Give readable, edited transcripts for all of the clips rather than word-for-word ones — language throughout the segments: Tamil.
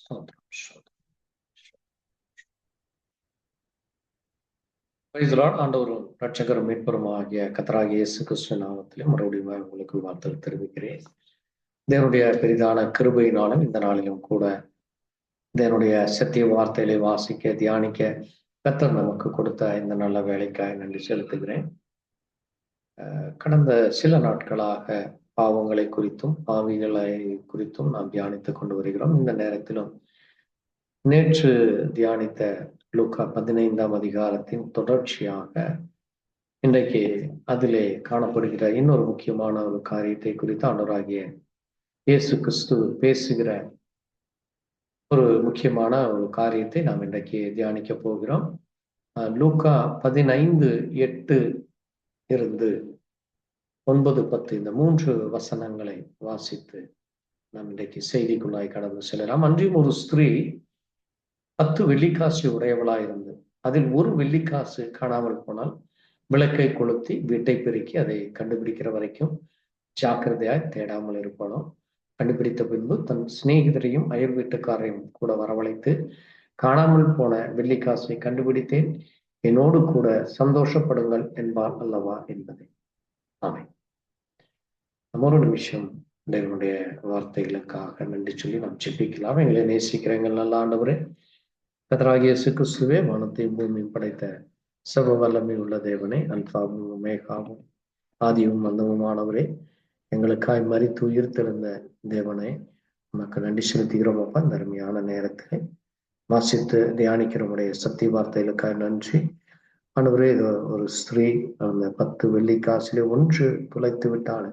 ஸ்தோத்திரம், ஸ்தோத்திரம். Praise the Lord. ஆண்டவரும் இரட்சகரும் மீட்பரும் ஆகிய கர்த்தராகிய இயேசு கிறிஸ்து நாமத்திலே மறுபடியும் உங்களுக்கு வாழ்த்துக்கள் தெரிவிக்கிறேன். தேவனுடைய பெரிதான கிருபையினாலும் இந்த நாளிலும் கூட தேவனுடைய சத்திய வார்த்தைகளை வாசிக்க தியானிக்க கர்த்தர் நமக்கு கொடுத்த இந்த நல்ல வேலைக்காக நன்றி செலுத்துகிறேன். கடந்த சில நாட்களாக பாவங்களை குறித்தும் பாவிகளை குறித்தும் நாம் தியானித்துக் கொண்டு வருகிறோம். இந்த நேரத்திலும் நேற்று தியானித்த லூக்கா 15ஆம் அதிகாரத்தின் தொடர்ச்சியாக இன்றைக்கு அதிலே காணப்படுகிற இன்னொரு முக்கியமான ஒரு காரியத்தை குறித்து ஆண்டவராகிய இயேசு கிறிஸ்து பேசுகிற ஒரு முக்கியமான ஒரு காரியத்தை நாம் இன்றைக்கு தியானிக்க போகிறோம். லூக்கா 15:8 இருந்து 9-10 இந்த 3 வசனங்களை வாசித்து நாம் இன்றைக்கு செய்திக்குள்ளாய் கடந்து செல்லலாம். அன்றியும் ஒரு ஸ்திரீ 10 வெள்ளிக்காசு உடையவளாயிருந்து அதில் ஒரு வெள்ளிக்காசு காணாமல் போனால் விளக்கை கொளுத்தி வீட்டை பெருக்கி அதை கண்டுபிடிக்கிற வரைக்கும் ஜாக்கிரதையாய் தேடாமல் இருப்பானோ. கண்டுபிடித்த பின்பு தன் சிநேகிதரையும் அயல் வீட்டுக்காரையும் கூட வரவழைத்து, காணாமல் போன வெள்ளிக்காசை கண்டுபிடித்தேன், என்னோடு கூட சந்தோஷப்படுங்கள் என்பார் அல்லவா என்பதை. ஆமென். நம்ம ஒரு நிமிஷம் தேவனுடைய வார்த்தைகளுக்காக நன்றி சொல்லி நாம் ஜெபிக்கலாம். எங்களை நேசிக்கிறேங்கள் நல்ல ஆண்டவரே, கர்த்தராகிய இயேசு கிறிஸ்துவே, வானத்தையும் பூமியும் படைத்த சர்வ வல்லமை உள்ள தேவனே, அல்பாவும் ஒமேகாவும் ஆதியும் அந்தமுமானவரே, எங்களுக்காய் மரித்து உயிர்த்தெழுந்த தேவனே, உனக்கு நன்றி செலுத்துகிறோம். அப்பா, இந்த அருமையான நேரத்தில் வாசித்து தியானிக்கிறவனுடைய சத்திய வார்த்தைகளுக்காக நன்றி ஆண்டவரே. இது ஒரு ஸ்திரீ அந்த 10 வெள்ளிக்காசிலே 1 துளைத்து விட்டாள்.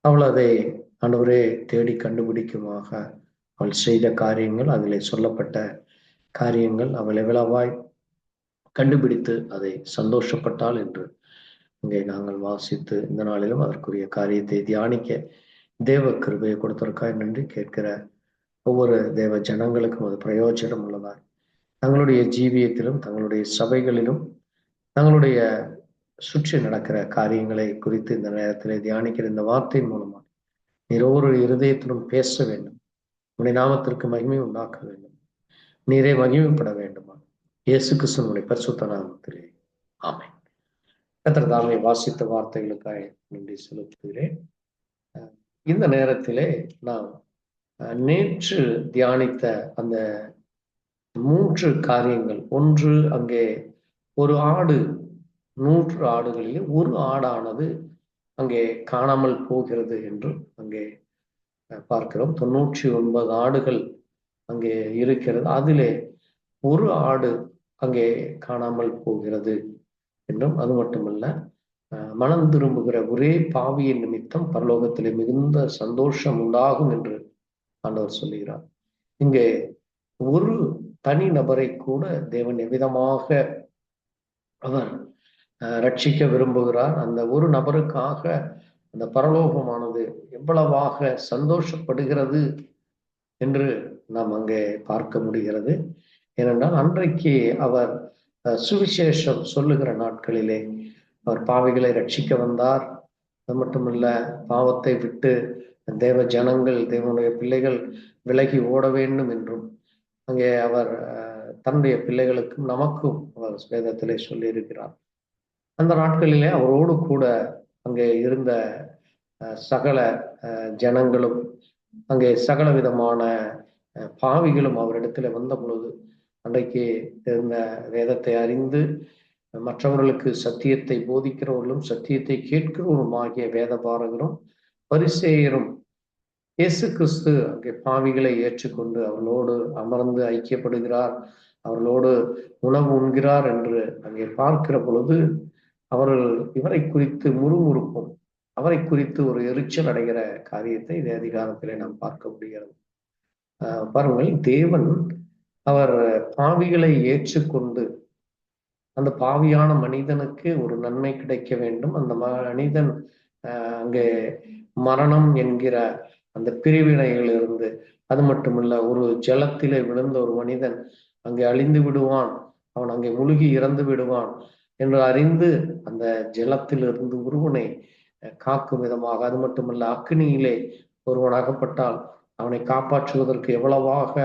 அவள் அதை ஆண்டவரே தேடி கண்டுபிடிக்குமாக அவள் செய்த காரியங்கள், அதிலே சொல்லப்பட்ட காரியங்கள், அவள் எவ்வளவாய் கண்டுபிடித்து அதை சந்தோஷப்பட்டாள் என்று இங்கே நாங்கள் வாசித்து இந்த நாளிலும் அதற்குரிய காரியத்தை தியானிக்க தேவ கிருபையை கொடுத்ததற்காக நன்றி. கேட்கிற ஒவ்வொரு தேவ ஜனங்களுக்கும் அது பிரயோஜனம் உள்ளதாய் தங்களுடைய ஜீவியத்திலும் தங்களுடைய சபைகளிலும் தங்களுடைய சுற்றி நடக்கிற காரியங்களை குறித்து இந்த நேரத்திலே தியானிக்கிற இந்த வார்த்தையின் மூலமாக நீர் ஒவ்வொரு இருதயத்திலும் பேச வேண்டும். உன்னுடைய நாமத்திற்கு மகிமை உண்டாக்க வேண்டும். நீரே மகிமைப்பட வேண்டுமா? இயேசு கிறிஸ்துவினுடைய பரிசுத்த நாமத்திலே ஆமென். கர்த்தர் தாமே வாசித்த வார்த்தைகளுக்காக நன்றி செலுத்துகிறேன். இந்த நேரத்திலே நாம் நேற்று தியானித்த அந்த 3 காரியங்கள், ஒன்று, அங்கே ஒரு ஆடு, 100 ஆடுகளிலே ஒரு ஆடானது அங்கே காணாமல் போகிறது என்று அங்கே பார்க்கிறோம். 99 ஆடுகள் அங்கே இருக்கிறது, அதிலே ஒரு ஆடு அங்கே காணாமல் போகிறது என்றும், அது மட்டுமல்ல, மனம் திரும்புகிற ஒரே பாவியின் நிமித்தம் பரலோகத்திலே மிகுந்த சந்தோஷம் உண்டாகும் என்று ஆண்டவர் சொல்லுகிறார். இங்கே ஒரு தனி நபரை கூட தேவன் எவ்விதமாக அவர் ரட்சிக்க விரும்புகிறார், அந்த ஒரு நபருக்காக அந்த பரலோகமானது எவ்வளவாக சந்தோஷப்படுகிறது என்று நாம் அங்கே பார்க்க முடிகிறது. ஏனென்றால் அன்றைக்கு அவர் சுவிசேஷம் சொல்லுகிற நாட்களிலே அவர் பாவிகளை ரட்சிக்க வந்தார். அது மட்டுமல்ல, பாவத்தை விட்டு தேவ ஜனங்கள், தேவனுடைய பிள்ளைகள் விலகி ஓட வேண்டும் என்றும் அங்கே அவர் தன்னுடைய பிள்ளைகளுக்கும் நமக்கும் அவர் வேதத்திலே சொல்லியிருக்கிறார். அந்த நாட்களிலே அவரோடு கூட அங்கே இருந்த சகல ஜனங்களும், அங்கே சகல விதமான பாவிகளும் அவரிடத்துல வந்த பொழுது அன்றைக்கு இருந்த வேதத்தை அறிந்து மற்றவர்களுக்கு சத்தியத்தை போதிக்கிறவர்களும் சத்தியத்தை கேட்கிறவரும் ஆகிய வேத பாரகரும் பரிசேயரும் இயேசு கிறிஸ்து அங்கே பாவிகளை ஏற்றுக்கொண்டு அவர்களோடு அமர்ந்து ஐக்கியப்படுகிறார், அவர்களோடு உணவு உண்கிறார் என்று அங்கே பார்க்கிற பொழுது அவர்கள் இவரை குறித்து முறுமுறுப்பும் அவரை குறித்து ஒரு எரிச்சல் அடைகிற காரியத்தை இந்த அதிகாரத்திலே நாம் பார்க்க முடிகிறது. பாருங்கள், தேவன் அவர் பாவிகளை ஏற்றுக்கொண்டு அந்த பாவியான மனிதனுக்கு ஒரு நன்மை கிடைக்க வேண்டும். அந்த மனிதன் அங்கே மரணம் என்கிற அந்த பிரிவினைகளிலிருந்து, அது மட்டுமல்ல, ஒரு ஜலத்திலே விழுந்த ஒரு மனிதன் அங்கே அழிந்து விடுவான், அவன் அங்கே முழுகி இறந்து விடுவான் என்று அறிந்து அந்த ஜலத்திலிருந்து ஒருவனை காக்கும் விதமாக, அது மட்டுமல்ல, அக்னியிலே ஒருவன் அகப்பட்டால் அவனை காப்பாற்றுவதற்கு எவ்வளவாக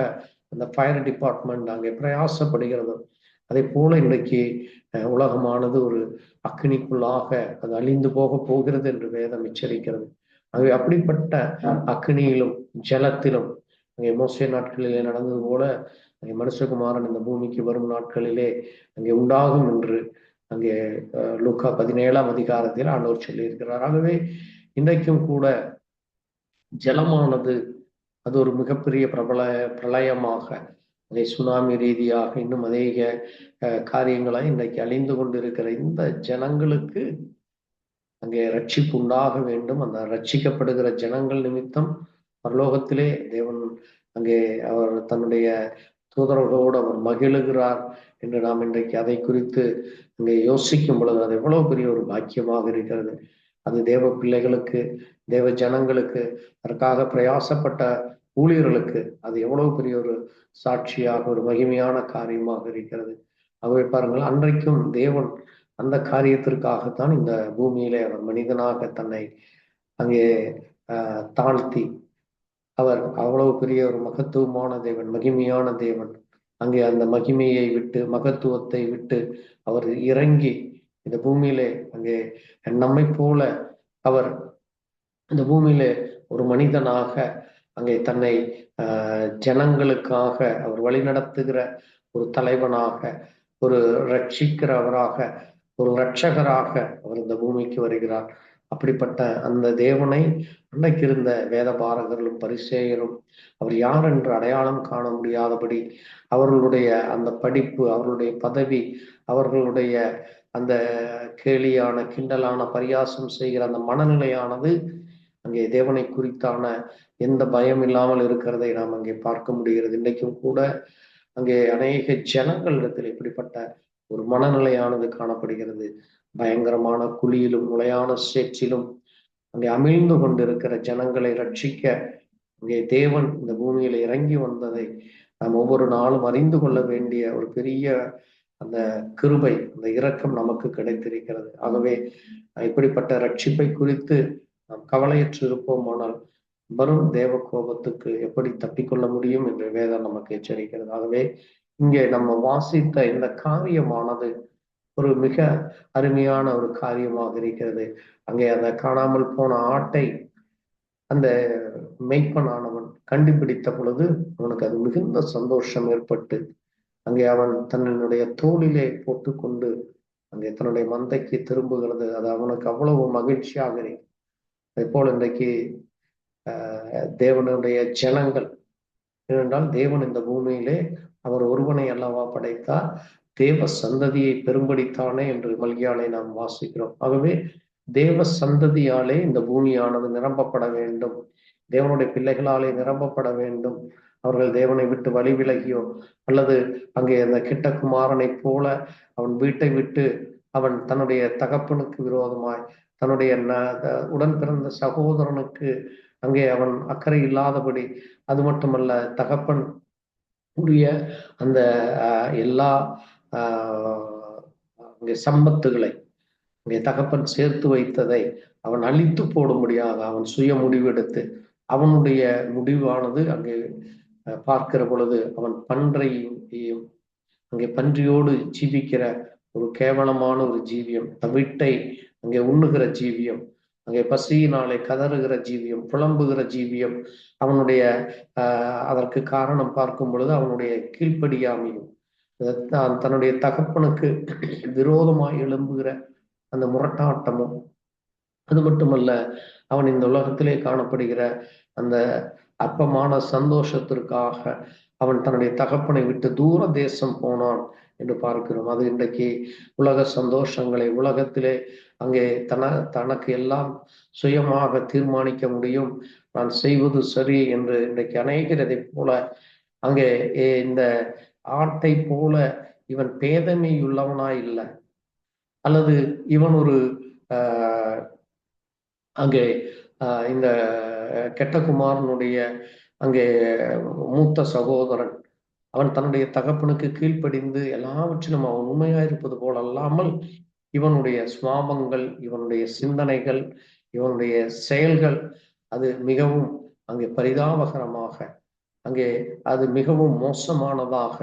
அந்த ஃபயர் டிபார்ட்மெண்ட் அங்கே பிரயாசப்படுகிறதோ அதே போல இன்றைக்கு உலகமானது ஒரு அக்னிக்குள்ளாக அது அழிந்து போக போகிறது என்று வேதம் எச்சரிக்கிறது. ஆகவே அப்படிப்பட்ட அக்னியிலும் ஜலத்திலும் அங்கே மோசே நாட்களிலே நடந்தது போல அங்கே மனுஷகுமாரன் இந்த பூமிக்கு வரும் நாட்களிலே அங்கே உண்டாகும் என்று அங்கே லூக்கா 17ஆம் அதிகாரத்தில் ஆண்டவர் சொல்லியிருக்கிறார். ஆகவே இன்றைக்கும் கூட ஜலமானது அது ஒரு மிகப்பெரிய பிரளயமாக அதை சுனாமி ரீதியாக இன்னும் அதிக காரியங்களாய் இன்றைக்கு அழிந்து கொண்டிருக்கிற இந்த ஜனங்களுக்கு அங்கே ரட்சிப்பு உண்டாக வேண்டும். அந்த ரட்சிக்கப்படுகிற ஜனங்கள் நிமித்தம் பரலோகத்திலே தேவன் அங்கே அவர் தன்னுடைய தூதர்களோடு அவர் மகிழுகிறார் என்று நாம் இன்றைக்கு அதை குறித்து அங்கே யோசிக்கும் பொழுது அது எவ்வளவு பெரிய ஒரு பாக்கியமாக இருக்கிறது. அது தேவ பிள்ளைகளுக்கு, தேவ ஜனங்களுக்கு, அதற்காக பிரயாசப்பட்ட ஊழியர்களுக்கு அது எவ்வளவு பெரிய ஒரு சாட்சியாக ஒரு மகிமையான காரியமாக இருக்கிறது. ஆகவே பாருங்கள், அன்றைக்கும் தேவன் அந்த காரியத்திற்காகத்தான் இந்த பூமியிலே அவர் மனிதனாக தன்னை அங்கே தாழ்த்தி, அவர் அவ்வளவு பெரிய ஒரு மகத்துவமான தேவன், மகிமையான தேவன், அங்கே அந்த மகிமையை விட்டு மகத்துவத்தை விட்டு அவர் இறங்கி இந்த பூமியிலே அங்கே நம்மை போல அவர் இந்த பூமியிலே ஒரு மனிதனாக அங்கே தன்னை ஜனங்களுக்காக அவர் வழிநடத்துகிற ஒரு தலைவனாக, ஒரு ரட்சிக்கிறவராக, ஒரு இரட்சகராக அவர் இந்த பூமிக்கு வருகிறார். அப்படிப்பட்ட அந்த தேவனை அன்னைக்கு இருந்த வேத பாரகர்களும் பரிசேயரும் அவர் யார் என்று அடையாளம் காண முடியாதபடி அவர்களுடைய அந்த படிப்பு, அவர்களுடைய பதவி, அவர்களுடைய அந்த கேலியான கிண்டலான பரியாசம் செய்கிற அந்த மனநிலையானது அங்கே தேவனை குறித்தான எந்த பயம் இல்லாமல் இருக்கிறதை நாம் அங்கே பார்க்க முடிகிறது. இன்றைக்கும் கூட அங்கே அநேக ஜனங்களிடத்தில் இப்படிப்பட்ட ஒரு மனநிலையானது காணப்படுகிறது. பயங்கரமான குழியிலும் நுழையான சேற்றிலும் அங்கே அமிழ்ந்து கொண்டிருக்கிற ஜனங்களை ரட்சிக்க அங்கே தேவன் இந்த பூமியில இறங்கி வந்ததை நாம் ஒவ்வொரு நாளும் அறிந்து கொள்ள வேண்டிய ஒரு பெரிய அந்த கிருபை, அந்த இரக்கம் நமக்கு கிடைத்திருக்கிறது. ஆகவே இப்படிப்பட்ட ரட்சிப்பை குறித்து நாம் கவலையற்று இருப்போமானால் வரும் தேவ கோபத்துக்கு எப்படி தப்பிக்கொள்ள முடியும் என்று வேதம் நமக்கு எச்சரிக்கிறது. ஆகவே இங்கே நம்ம வாசித்த இந்த காரியமானது ஒரு மிக அருமையான ஒரு காரியமாக இருக்கிறது. அங்கே அந்த காணாமல் போன ஆட்டை அந்த மெய்ப்பனானவன் கண்டுபிடித்த பொழுது அவனுக்கு அது மிகுந்த சந்தோஷம் ஏற்பட்டு அங்கே அவன் தன்னுடைய தோளிலே போட்டுக்கொண்டு அங்கே தன்னுடைய மந்தைக்கு திரும்புகிறது. அது அவனுக்கு அவ்வளவு மகிழ்ச்சியாக இருக்கு. அதே போல் இன்றைக்கு தேவனுடைய ஜனங்கள், ஏனென்றால் தேவன் இந்த பூமியிலே அவர் ஒருவனை அல்லவா படைத்தார், தேவ சந்ததியை பெரும்படித்தானே என்று மல்கியாலை நாம் வாசிக்கிறோம். ஆகவே தேவ சந்ததியாலே இந்த பூமியானது நிரம்பப்பட வேண்டும், தேவனுடைய பிள்ளைகளாலே நிரம்பப்பட வேண்டும். அவர்கள் தேவனை விட்டு வழி விலகியோ அல்லது அங்கே அந்த கிட்ட குமாரனை போல அவன் வீட்டை விட்டு அவன் தன்னுடைய தகப்பனுக்கு விரோதமாய் தன்னுடைய உடன் பிறந்த சகோதரனுக்கு அங்கே அவன் அக்கறை இல்லாதபடி, அது மட்டுமல்ல தகப்பன் உடைய அந்த எல்லா அங்கே சம்பத்துகளை அங்கே தகப்பன் சேர்த்து வைத்ததை அவன் அழித்து போடும்படியாக அவன் சுய முடிவெடுத்து அவனுடைய முடிவானது அங்கே பார்க்கிற பொழுது அவன் பன்றையும் அங்கே பன்றியோடு ஜீவிக்கிற ஒரு கேவலமான ஒரு ஜீவியம், வீட்டை அங்கே உண்ணுகிற ஜீவியம், அங்கே பசியினாலே கதறுகிற ஜீவியம், புலம்புகிற ஜீவியம், அவனுடைய அதற்கு காரணம் பார்க்கும் பொழுது அவனுடைய கீழ்ப்படியாமையும் தன்னுடைய தகப்பனுக்கு விரோதமாய் எழும்புகிற அந்த முரட்டாட்டமும், அது மட்டுமல்ல அவன் இந்த உலகத்திலே காணப்படுகிற அந்த அற்பமான சந்தோஷத்திற்காக அவன் தன்னுடைய தகப்பனை விட்டு தூர தேசம் போனான் என்று பார்க்கிறோம். அது இன்றைக்கு உலக சந்தோஷங்களை உலகத்திலே அங்கே தனக்கு எல்லாம் சுயமாக தீர்மானிக்க முடியும், நான் செய்வது சரி என்று இன்றைக்கு அநேகிறதை போல அங்கே இந்த ஆட்டை போல இவன் பேதமையுள்ளவனாய் இல்லை, அல்லது இவன் ஒரு அங்கே இந்த கெட்டகுமாரனுடைய அங்கே மூத்த சகோதரன் அவன் தன்னுடைய தகப்பனுக்கு கீழ்ப்படிந்து எல்லாவற்றிலும் அவன் உண்மையாயிருப்பது போல் அல்லாமல் இவனுடைய சுவாபங்கள், இவனுடைய சிந்தனைகள், இவனுடைய செயல்கள் அது மிகவும் அங்கே பரிதாபகரமாக, அங்கே அது மிகவும் மோசமானதாக,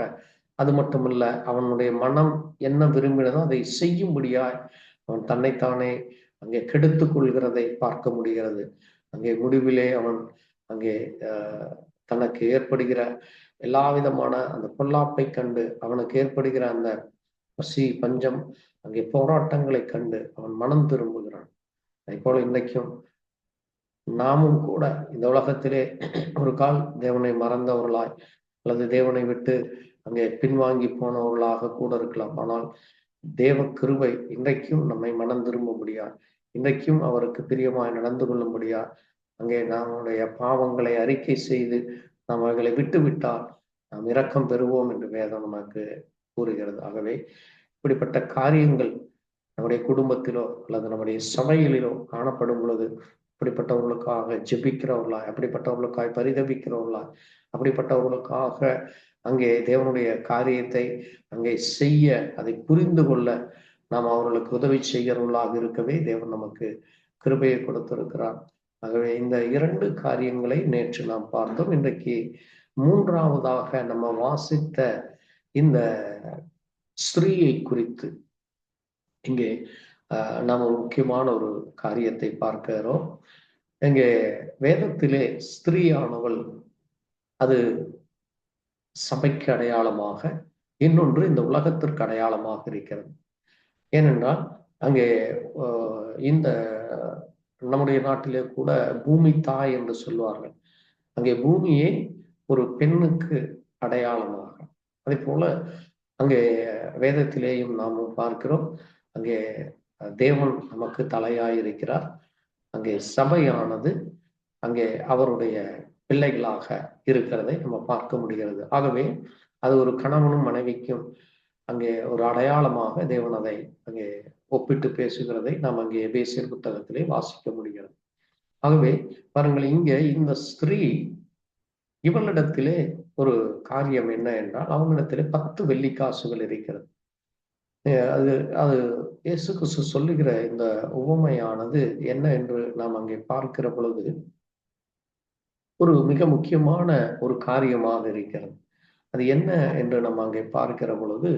அது மட்டுமல்ல, அவனுடைய மனம் என்ன விரும்பினதோ அதை செய்யும்படியாய் அவன் தன்னைத்தானே அங்கே கெடுத்துக் கொள்கிறதை பார்க்க முடிகிறது. அங்கே முடிவிலே அவன் அங்கே தனக்கு ஏற்படுகிற எல்லா விதமான அந்த பொல்லாப்பை கண்டு, அவனுக்கு ஏற்படுகிற அந்த பசி, பஞ்சம், அங்கே போராட்டங்களை கண்டு அவன் மனம் திரும்புகிறான். அதை போல இன்றைக்கும் நாமும் கூட இந்த உலகத்திலே ஒரு கால் தேவனை மறந்தவர்களாய் அல்லது தேவனை விட்டு அங்கே பின்வாங்கி போனவர்களாக கூட இருக்கலாம். ஆனால் தேவ கிருபை இன்றைக்கும் நம்மை மனம் திரும்ப முடியாது. இன்றைக்கும் அவருக்கு பிரியமாய் நடந்து கொள்ள முடியாது. அங்கே நம்முடைய பாவங்களை அறிக்கை செய்து நாம் அவர்களை விட்டு விட்டால் நாம் இரக்கம் பெறுவோம் என்று வேதம் நமக்கு கூறுகிறது. ஆகவே இப்படிப்பட்ட காரியங்கள் நம்முடைய குடும்பத்திலோ அல்லது நம்முடைய சபைகளிலோ காணப்படும் பொழுது அப்படிப்பட்டவர்களுக்காக ஜெபிக்கிறவர்களாய், அப்படிப்பட்டவர்களுக்காய் பரிதபிக்கிறவர்களாய், அப்படிப்பட்டவர்களுக்காக அங்கே தேவனுடைய காரியத்தை அங்கே செய்ய, அதை புரிந்து கொள்ள நாம் அவர்களுக்கு உதவி செய்கிறவர்களாக இருக்கவே தேவன் நமக்கு கிருபையை கொடுத்திருக்கிறார். ஆகவே இந்த 2 காரியங்களை நேற்று நாம் பார்த்தோம். இன்றைக்கு 3ஆவதாக நம்ம வாசித்த இந்த ஸ்திரீயை குறித்து இங்கே நாம் முக்கியமான ஒரு காரியத்தை பார்க்கிறோம். இங்கே வேதத்திலே ஸ்திரீயானவள் அது சபைக்கு அடையாளமாக, இன்னொன்று இந்த உலகத்திற்கு அடையாளமாக இருக்கிறது. ஏனென்றால் அங்கே இந்த நம்முடைய நாட்டிலே கூட பூமி தாய் என்று சொல்வார்கள். அங்கே பூமியை ஒரு பெண்ணுக்கு அடையாளமாக, அதே போல அங்கே வேதத்திலேயும் நாமும் பார்க்கிறோம். அங்கே தேவன் நமக்கு தலையாயிருக்கிறார். அங்கே சபையானது அங்கே அவருடைய பிள்ளைகளாக இருக்கிறதை நம்ம பார்க்க முடிகிறது. ஆகவே அது ஒரு கணவனும் மனைவிக்கும் அங்கே ஒரு அடையாளமாக தேவன் அதை அங்கே ஒப்பிட்டு பேசுகிறதை நாம் அங்கே எபேசியர் புத்தகத்திலே வாசிக்க முடிகிறது. ஆகவே பாருங்கள், இங்கே இந்த ஸ்திரீ இவளிடத்திலே ஒரு காரியம் என்ன என்றால், அவனிடத்திலே 10 வெள்ளிக்காசுகள் இருக்கிறது. அது அது இயேசு கிறிஸ்து சொல்லுகிற இந்த உவமையானது என்ன என்று நாம் அங்கே பார்க்கிற பொழுது ஒரு மிக முக்கியமான ஒரு காரியமாக இருக்கிறது. அது என்ன என்று நம்ம அங்கே பார்க்கிற பொழுது,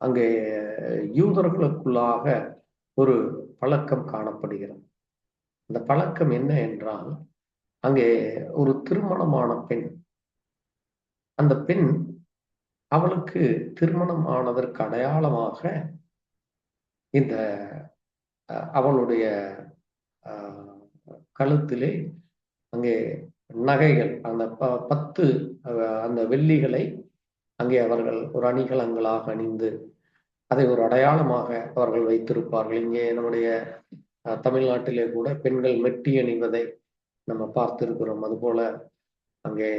அங்கே யூதர்களுக்குள்ளாக ஒரு பழக்கம் காணப்படுகிறது. அந்த பழக்கம் என்ன என்றால், அங்கே ஒரு திருமணமான பெண், அந்த பெண் அவளுக்கு திருமணம் ஆனதற்கு அடையாளமாக இந்த அவளுடைய கழுத்திலே அங்கே நகைகள், அந்த 10 அந்த வெள்ளிகளை அங்கே அவர்கள் ஒரு அணிகலங்களாக அணிந்து அதை ஒரு அடையாளமாக அவர்கள் வைத்திருப்பார்கள். இங்கே நம்முடைய தமிழ்நாட்டிலே கூட பெண்கள் மெட்டி அணிவதை நம்ம பார்த்திருக்கிறோம். அதுபோல அங்கே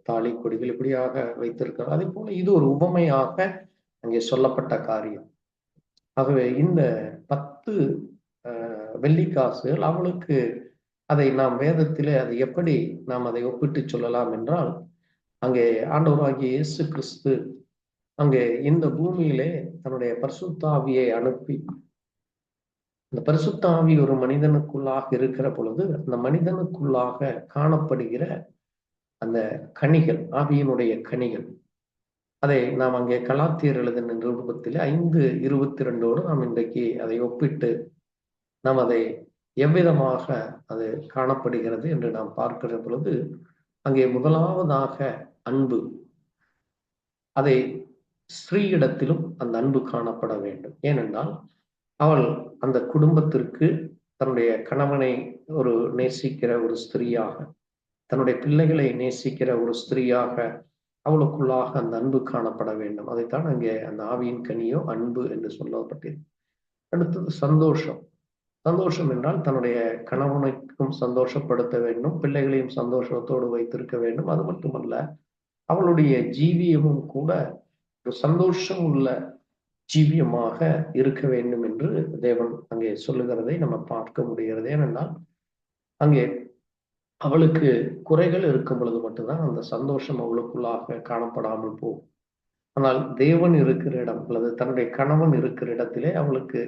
தாலி கொடிகள் இப்படியாக வைத்திருக்கிறோம். அதே போல இது ஒரு உவமையாக அங்கே சொல்லப்பட்ட காரியம். ஆகவே இந்த 10 வெள்ளிக்காசுகள் அவளுக்கு, அதை நாம் வேதத்திலே அதை எப்படி நாம் அதை ஒப்பிட்டு சொல்லலாம் என்றால், அங்கே ஆண்டவராகிய இயேசு கிறிஸ்து அங்கே இந்த பூமியிலே தன்னுடைய பரிசுத்த ஆவியை அனுப்பி, இந்த பரிசுத்த ஆவி ஒரு மனிதனுக்குள்ளாக இருக்கிற பொழுது அந்த மனிதனுக்குள்ளாக காணப்படுகிற அந்த கனிகள், ஆவியினுடைய கனிகள், அதை நாம் அங்கே கலாத்தியர் எழுதின நிருபத்திலே 5:22 நாம் இன்றைக்கு அதை ஒப்பிட்டு நாம் அதை எவ்விதமாக அது காணப்படுகிறது என்று நாம் பார்க்கிற பொழுது, அங்கே முதலாவதாக அன்பு. அதை ஸ்திரீயிடத்திலும் அந்த அன்பு காணப்பட வேண்டும். ஏனென்றால் அவள் அந்த குடும்பத்திற்கு தன்னுடைய கணவனை ஒரு நேசிக்கிற ஒரு ஸ்திரீயாக, தன்னுடைய பிள்ளைகளை நேசிக்கிற ஒரு ஸ்திரீயாக அவளுக்குள்ளாக அந்த அன்பு காணப்பட வேண்டும். அதைத்தான் அங்கே அந்த ஆவியின் கனியோ அன்பு என்று சொல்லப்பட்டிருக்கு. அடுத்தது சந்தோஷம். சந்தோஷம் என்றால் தன்னுடைய கணவனுக்கும் சந்தோஷப்படுத்த வேண்டும், பிள்ளைகளையும் சந்தோஷத்தோடு வைத்திருக்க வேண்டும். அது மட்டுமல்ல, அவளுடைய ஜீவியமும் கூட ஒரு சந்தோஷம் உள்ள ஜீவியமாக இருக்க வேண்டும் என்று தேவன் அங்கே சொல்லுகிறதை நம்ம பார்க்க முடிகிறது. ஏனென்றால் அங்கே அவளுக்கு குறைகள் இருக்கும் பொழுது மட்டும்தான் அந்த சந்தோஷம் அவளுக்குள்ளாக காணப்படாமல் போகும். ஆனால் தேவன் இருக்கிற இடம் அல்லது தன்னுடைய கணவன் இருக்கிற இடத்திலே அவளுக்கு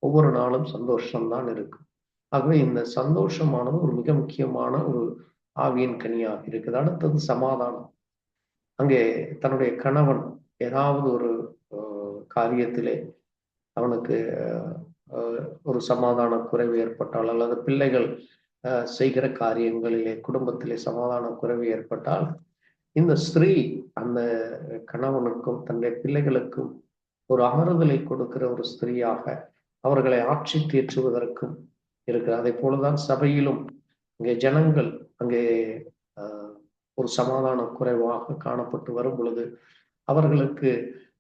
ஒவ்வொரு நாளும் சந்தோஷம்தான் இருக்கும். ஆகவே இந்த சந்தோஷமானது ஒரு மிக முக்கியமான ஒரு ஆவியின் கனியாக இருக்குது. அடுத்தது சமாதானம். அங்கே தன்னுடைய கணவன் ஏதாவது ஒரு காரியத்திலே அவனுக்கு ஒரு சமாதான குறைவு ஏற்பட்டால், அல்லது பிள்ளைகள் செய்கிற காரியங்களிலே குடும்பத்திலே சமாதான குறைவு ஏற்பட்டால், இந்த ஸ்திரீ அந்த கணவனுக்கும் தன்னுடைய பிள்ளைகளுக்கும் ஒரு ஆறுதலை கொடுக்கிற ஒரு ஸ்திரீயாக அவர்களை ஆட்சி தேற்றுவதற்கும் இருக்கிறார். அதே போலதான் சபையிலும் அங்கே ஜனங்கள் அங்கே ஒரு சமாதான குறைவாக காணப்பட்டு வரும் பொழுது அவர்களுக்கு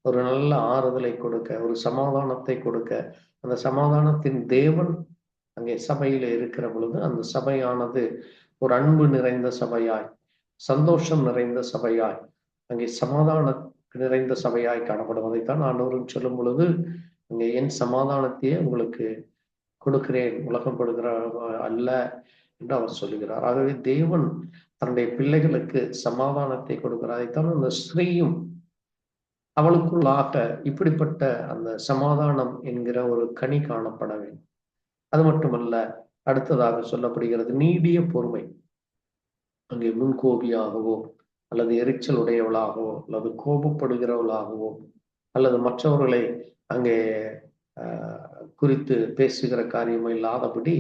ஒரு நல்ல ஆறுதலை கொடுக்க, ஒரு சமாதானத்தை கொடுக்க, அந்த சமாதானத்தின் தேவன் அங்கே சபையில இருக்கிற பொழுது அந்த சபையானது ஒரு அன்பு நிறைந்த சபையாய், சந்தோஷம் நிறைந்த சபையாய், அங்கே சமாதான நிறைந்த சபையாய் காணப்படுவதைத்தான் ஆண்டவரும் சொல்லும் பொழுது, அங்கே என் சமாதானத்தையே உங்களுக்கு கொடுக்கிறேன், உலகம் கொடுக்கிற அல்ல என்று அவர் சொல்லுகிறார். ஆகவே தேவன் தன்னுடைய பிள்ளைகளுக்கு சமாதானத்தை கொடுக்கிறார். அதைத்தான் அந்த ஸ்திரீயும் அவளுக்குள்ளாக இப்படிப்பட்ட அந்த சமாதானம் என்கிற ஒரு கனி காணப்பட வேண்டும். அது மட்டுமல்ல, அடுத்ததாக சொல்லப்படுகிறது நீடிய பொறுமை. அங்கே முன்கோபியாகவோ அல்லது எரிச்சல் உடையவளாகவோ அல்லது கோபப்படுகிறவளாகவோ அல்லது மற்றவர்களை அங்கே குறித்து பேசுகிற காரியமோ இல்லாதபடி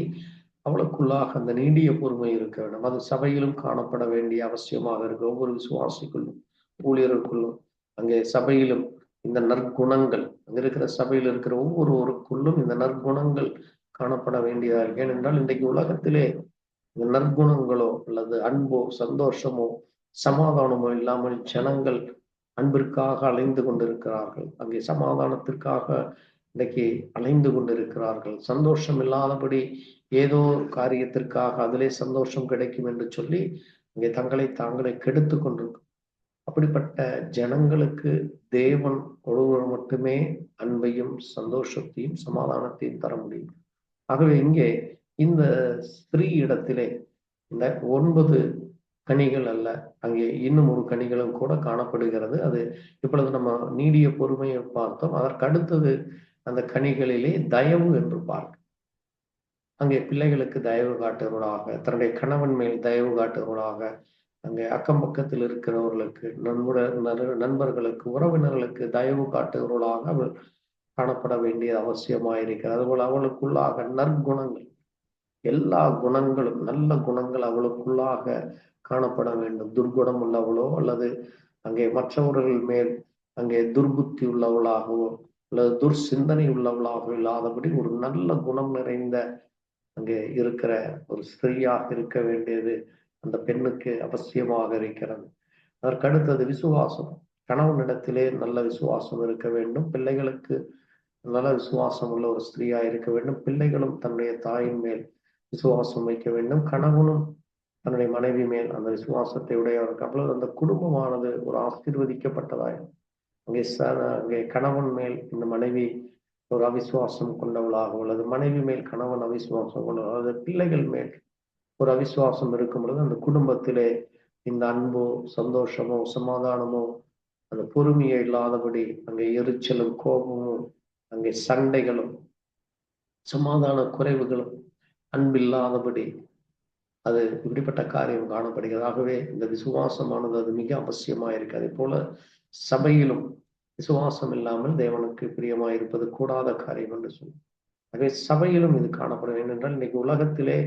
அவளுக்குள்ளாக அந்த நீடிய பொறுமை இருக்க வேண்டும். அது சபையிலும் காணப்பட வேண்டிய அவசியமாக இருக்கு. ஒவ்வொரு விசுவாசிக்குள்ளும் ஊழியருக்குள்ளும் அங்கே சபையிலும் இந்த நற்குணங்கள், அங்க இருக்கிற சபையில் இருக்கிற ஒவ்வொருவருக்குள்ளும் இந்த நற்குணங்கள் காணப்பட வேண்டியதா இருக்கு. ஏனென்றால் இன்றைக்கு உலகத்திலே இந்த நற்குணங்களோ அல்லது அன்போ சந்தோஷமோ சமாதானமோ இல்லாமல் ஜனங்கள் அன்பிற்காக அலைந்து கொண்டிருக்கிறார்கள். அங்கே சமாதானத்திற்காக இன்றைக்கு அலைந்து கொண்டிருக்கிறார்கள். சந்தோஷம் இல்லாதபடி ஏதோ காரியத்திற்காக அதிலே சந்தோஷம் கிடைக்கும் என்று சொல்லி அங்கே தங்களை தாங்களே கெடுத்து கொண்டிருக்கும். அப்படிப்பட்ட ஜனங்களுக்கு தேவன் ஒருவர் மட்டுமே அன்பையும் சந்தோஷத்தையும் சமாதானத்தையும் தர முடியும். ஆகவே இங்கே இந்த ஸ்திரீ இடத்திலே இந்த 9 கனிகள் அல்ல, அங்கே இன்னும் ஒரு கனிகளும் கூட காணப்படுகிறது. அது இப்பொழுது நம்ம நீடிய பொறுமையை பார்த்தோம். அதற்கு அடுத்தது அந்த கனிகளிலே தயவு என்று பார்க்க, அங்கே பிள்ளைகளுக்கு தயவு காட்டுவதாக, தன்னுடைய கணவன் மேல் தயவு காட்டுவதாக, அங்கே அக்கம் பக்கத்தில் இருக்கிறவர்களுக்கு நண்பர்களுக்கு உறவினர்களுக்கு தயவு காட்டுகிறவர்களாக அவள் காணப்பட வேண்டிய அவசியமாயிருக்கிறது. அதுபோல் அவளுக்குள்ளாக நற்குணங்கள், எல்லா குணங்களும் நல்ல குணங்கள் அவளுக்குள்ளாக காணப்பட வேண்டும். துர்குணம் உள்ளவளோ அல்லது அங்கே மற்றவர்கள் மேல் அங்கே துர்புத்தி உள்ளவளாகவோ அல்லது துர்சிந்தனை உள்ளவளாகவோ இல்லாதபடி ஒரு நல்ல குணம் நிறைந்த அங்கே இருக்கிற ஒரு ஸ்திரீயாக இருக்க வேண்டியது அந்த பெண்ணுக்கு அவசியமாக இருக்கிறது. அதற்கு அடுத்தது விசுவாசம். கணவனிடத்திலே நல்ல விசுவாசம் இருக்க வேண்டும். பிள்ளைகளுக்கு நல்ல விசுவாசம் உள்ள ஒரு ஸ்திரீயா இருக்க வேண்டும். பிள்ளைகளும் தன்னுடைய தாயின் மேல் விசுவாசம் வைக்க வேண்டும். கணவனும் தன்னுடைய மனைவி மேல் அந்த விசுவாசத்தை உடையவருக்கு. அப்பொழுது அந்த குடும்பமானது ஒரு ஆசீர்வதிக்கப்பட்டதாய், அங்கே கணவன் மேல் இந்த மனைவி ஒரு அவிசுவாசம் கொண்டவளாக உள்ளது, மனைவி மேல் கணவன் அவிசுவாசம் கொண்டவள், அது பிள்ளைகள் மேல் ஒரு அவிசுவாசம் இருக்கும் பொழுது அந்த குடும்பத்திலே இந்த அன்போ சந்தோஷமோ சமாதானமோ அந்த பொறுமையை இல்லாதபடி அங்கே எரிச்சலும் கோபமும் அங்கே சண்டைகளும் சமாதான குறைவுகளும் அன்பில்லாதபடி அது இப்படிப்பட்ட காரியம் காணப்படுகிறது. ஆகவே இந்த விசுவாசமானது அது மிக அவசியமா இருக்கு. அதே போல சபையிலும் விசுவாசம் இல்லாமல் தேவனுக்கு பிரியமா இருப்பது கூடாத காரியம் என்று சொல்லும். ஆகவே சபையிலும் இது காணப்படும். ஏனென்றால் இன்னைக்கு உலகத்திலே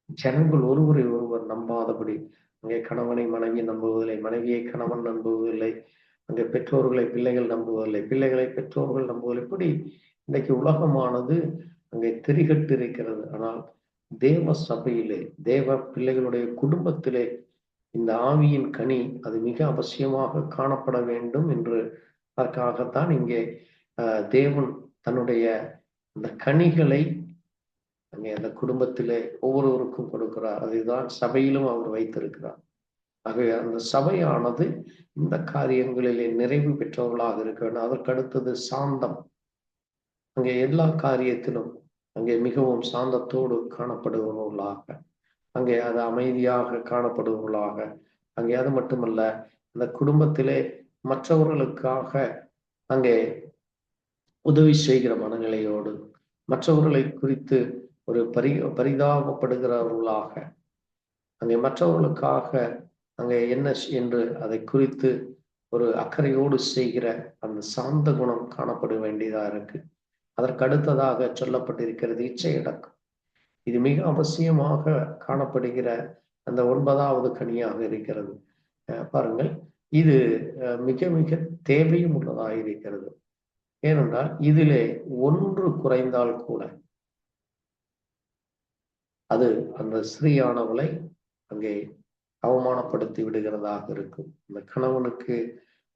ஜனங்கள் ஒருவரை ஒருவர் நம்பாதபடி, அங்கே கணவனை மனைவி நம்புவதில்லை, மனைவியை கணவன் நம்புவதில்லை, அங்கே பெற்றோர்களை பிள்ளைகள் நம்புவதில்லை, பிள்ளைகளை பெற்றோர்கள் நம்புவதில்லை. இப்படி இன்றைக்கு உலகமானது அங்கே திரிகட்டு இருக்கிறது. ஆனால் தேவ சபையிலே தேவ பிள்ளைகளுடைய குடும்பத்திலே இந்த ஆவியின் கனி அது மிக அவசியமாக காணப்பட வேண்டும் என்று அதற்காகத்தான் இங்கே தேவன் தன்னுடைய அந்த கனிகளை அங்கே அந்த குடும்பத்திலே ஒவ்வொருவருக்கும் கொடுக்கிறார். அதுதான் சபையிலும் அவர் வைத்திருக்கிறார். ஆகவே அந்த சபையானது இந்த காரியங்களிலே நிறைவு பெற்றவர்களாக இருக்க வேண்டும். அதற்கு அடுத்தது சாந்தம். அங்கே எல்லா காரியத்திலும் அங்கே மிகவும் சாந்தத்தோடு காணப்படுபவர்களாக, அங்கே அது அமைதியாக காணப்படுபவர்களாக, அங்கே அது மட்டுமல்ல அந்த குடும்பத்திலே மற்றவர்களுக்காக அங்கே உதவி செய்கிற மனநிலையோடு, மற்றவர்களை குறித்து ஒரு பரிதாபப்படுகிறவர்களாக, அங்கே மற்றவர்களுக்காக அங்கே என்ன என்று அதை குறித்து ஒரு அக்கறையோடு செய்கிற அந்த சாந்த குணம் காணப்பட வேண்டியதா இருக்கு. அதற்கு அடுத்ததாக சொல்லப்பட்டிருக்கிறது இச்சையடக்கம். இது மிக அவசியமாக காணப்படுகிற அந்த 9வது கனியாக இருக்கிறது. பாருங்கள், இது மிக மிக தேவையும் உள்ளதாக இருக்கிறது. ஏனென்றால் இதிலே ஒன்று குறைந்தால் கூட அது அந்த ஸ்திரீயானவளை அங்கே அவமானப்படுத்தி விடுகிறதாக இருக்கும். இந்த கணவனுக்கு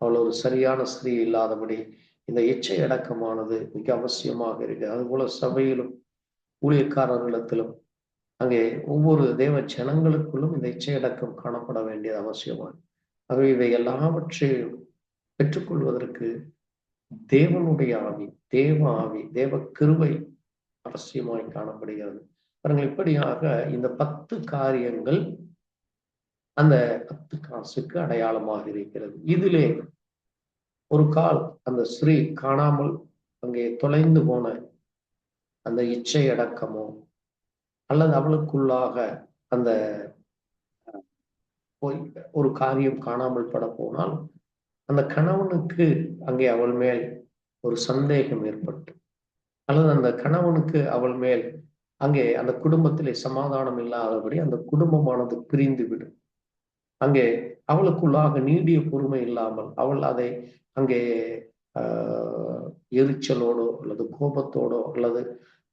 அவள் ஒரு சரியான ஸ்திரீ இல்லாதபடி இந்த இச்சை அடக்கமானது மிக அவசியமாக இருக்கு. அதுபோல சபையிலும் ஊழியக்காரர்களிடத்திலும் அங்கே ஒவ்வொரு தேவ ஜனங்களுக்குள்ளும் இந்த இச்சை அடக்கம் காணப்பட வேண்டியது அவசியமானது. ஆகவே இவை எல்லாவற்றையும் பெற்றுக்கொள்வதற்கு தேவனுடைய ஆவி, தேவ ஆவி, தேவ கிருபை அவசியமாய் காணப்படுகிறது. பாருங்கள், இப்படியாக இந்த 10 காரியங்கள் அந்த 10 காசுக்கு அடையாளமாக இருக்கிறது. இதிலே ஒரு கால் அந்த ஸ்ரீ காணாமல் அங்கே தொலைந்து போன அந்த இச்சை அடக்கமோ அல்லது அவளுக்குள்ளாக அந்த போய் ஒரு காரியம் காணாமல் பட போனால் அந்த கணவனுக்கு அங்கே அவள் மேல் ஒரு சந்தேகம் ஏற்பட்டு அல்லது அந்த கணவனுக்கு அவள் மேல் அங்கே அந்த குடும்பத்திலே சமாதானம் இல்லாதபடி அந்த குடும்பமானது பிரிந்து விடும். அங்கே அவளுக்குள்ளாக நீடிய பொறுமை இல்லாமல் அவள் அதை அங்கே எரிச்சலோடோ அல்லது கோபத்தோடோ அல்லது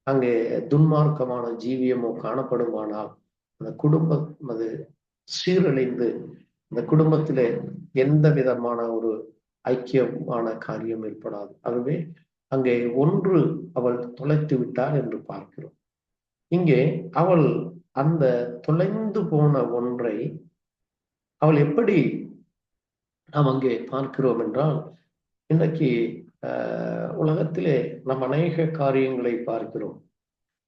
அங்கே துன்மார்க்கமான ஜீவியமோ காணப்படுமானால் அந்த குடும்பம் அது சீரழிந்து அந்த குடும்பத்திலே எந்த விதமான ஒரு ஐக்கியமான காரியம் ஏற்படாது. ஆகவே அங்கே ஒன்று அவள் தொலைத்து விட்டாள் என்று பார்க்கிறோம். இங்கே அவள் அந்த தொலைந்து போன ஒன்றை அவள் எப்படி நாம் அங்கே பார்க்கிறோம் என்றால், இன்றைக்கு உலகத்திலே நாம் அநேக காரியங்களை பார்க்கிறோம்.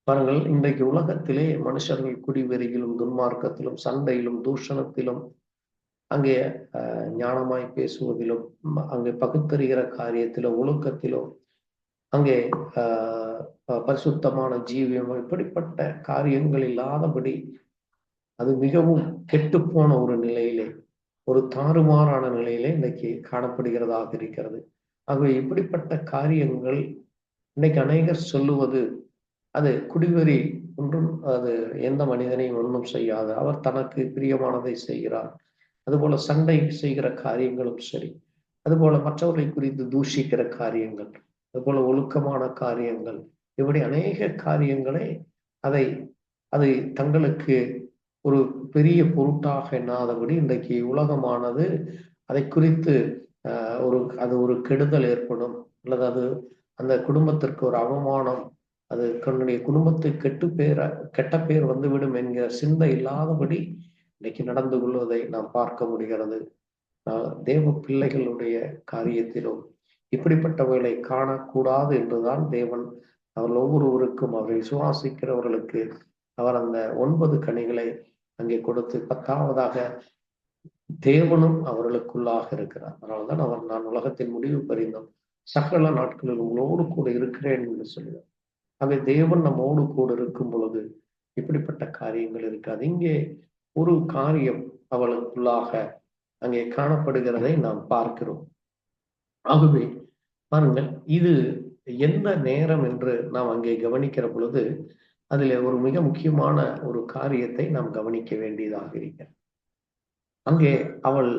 பாருங்கள், இன்றைக்கு உலகத்திலே மனுஷர்கள் குடிவெறியிலும் துன்மார்க்கத்திலும் சண்டையிலும் தூஷணத்திலும் அங்கே ஞானமாய் பேசுவதிலும் அங்கே பகுத்தறிகிற காரியத்திலோ ஒழுக்கத்திலோ அங்கே பரிசுத்தமான ஜீவியம் இப்படிப்பட்ட காரியங்கள் இல்லாதபடி அது மிகவும் கெட்டுப்போன ஒரு நிலையிலே ஒரு தாறுமாறான நிலையிலே இன்னைக்கு காணப்படுகிறதாக இருக்கிறது. ஆகவே இப்படிப்பட்ட காரியங்கள் இன்னைக்கு அநேகர் சொல்லுவது அது குடிவெறி ஒன்றும் அது எந்த மனிதனையும் ஒன்றும் செய்யாது, அவர் தனக்கு பிரியமானதை செய்கிறார். அதுபோல சண்டை செய்கிற காரியங்களும் சரி, அதுபோல மற்றவர்களை குறித்து தூஷிக்கிற காரியங்கள், அதுபோல ஒழுக்கமான காரியங்கள், இப்படி அநேக காரியங்களை அதை தங்களுக்கு ஒரு பெரிய பொருட்டாக எண்ணாதபடி இன்றைக்கு உலகமானது அதை குறித்து ஒரு கெடுதல் ஏற்படும் அல்லது அது அந்த குடும்பத்திற்கு ஒரு அவமானம், அது தன்னுடைய குடும்பத்துக்கு கெட்ட பேர் வந்துவிடும் என்கிற சிந்தை இல்லாதபடி இன்னைக்கு நடந்து கொள்வதை நாம் பார்க்க முடிகிறது. தேவ பிள்ளைகளுடைய காரியத்திலும் இப்படிப்பட்டவர்களை காணக்கூடாது என்றுதான் தேவன் அவர்கள் ஒவ்வொருவருக்கும் அவரை விசுவாசிக்கிறவர்களுக்கு அவர் அந்த 9 கனிகளை அங்கே கொடுத்து 10வதாக தேவனும் அவர்களுக்குள்ளாக இருக்கிறார். அதனால்தான் அவர் நான் உலகத்தின் முடிவு பரிந்தும் சகல நாட்களில் உங்களோடு கூட இருக்கிறேன் என்று சொல்லுவார். அங்கே தேவன் நம்மோடு கூட இருக்கும் பொழுது இப்படிப்பட்ட காரியங்கள் இருக்காது. இங்கே ஒரு காரியம் அவளுக்குள்ளாக அங்கே காணப்படுகிறதை நாம் பார்க்கிறோம். ஆகவே பாருங்கள், இது எந்த நேரம் என்று நாம் அங்கே கவனிக்கிற பொழுது அதில் ஒரு மிக முக்கியமான ஒரு காரியத்தை நாம் கவனிக்க வேண்டியதாக இருக்கிறது. அங்கே அவள்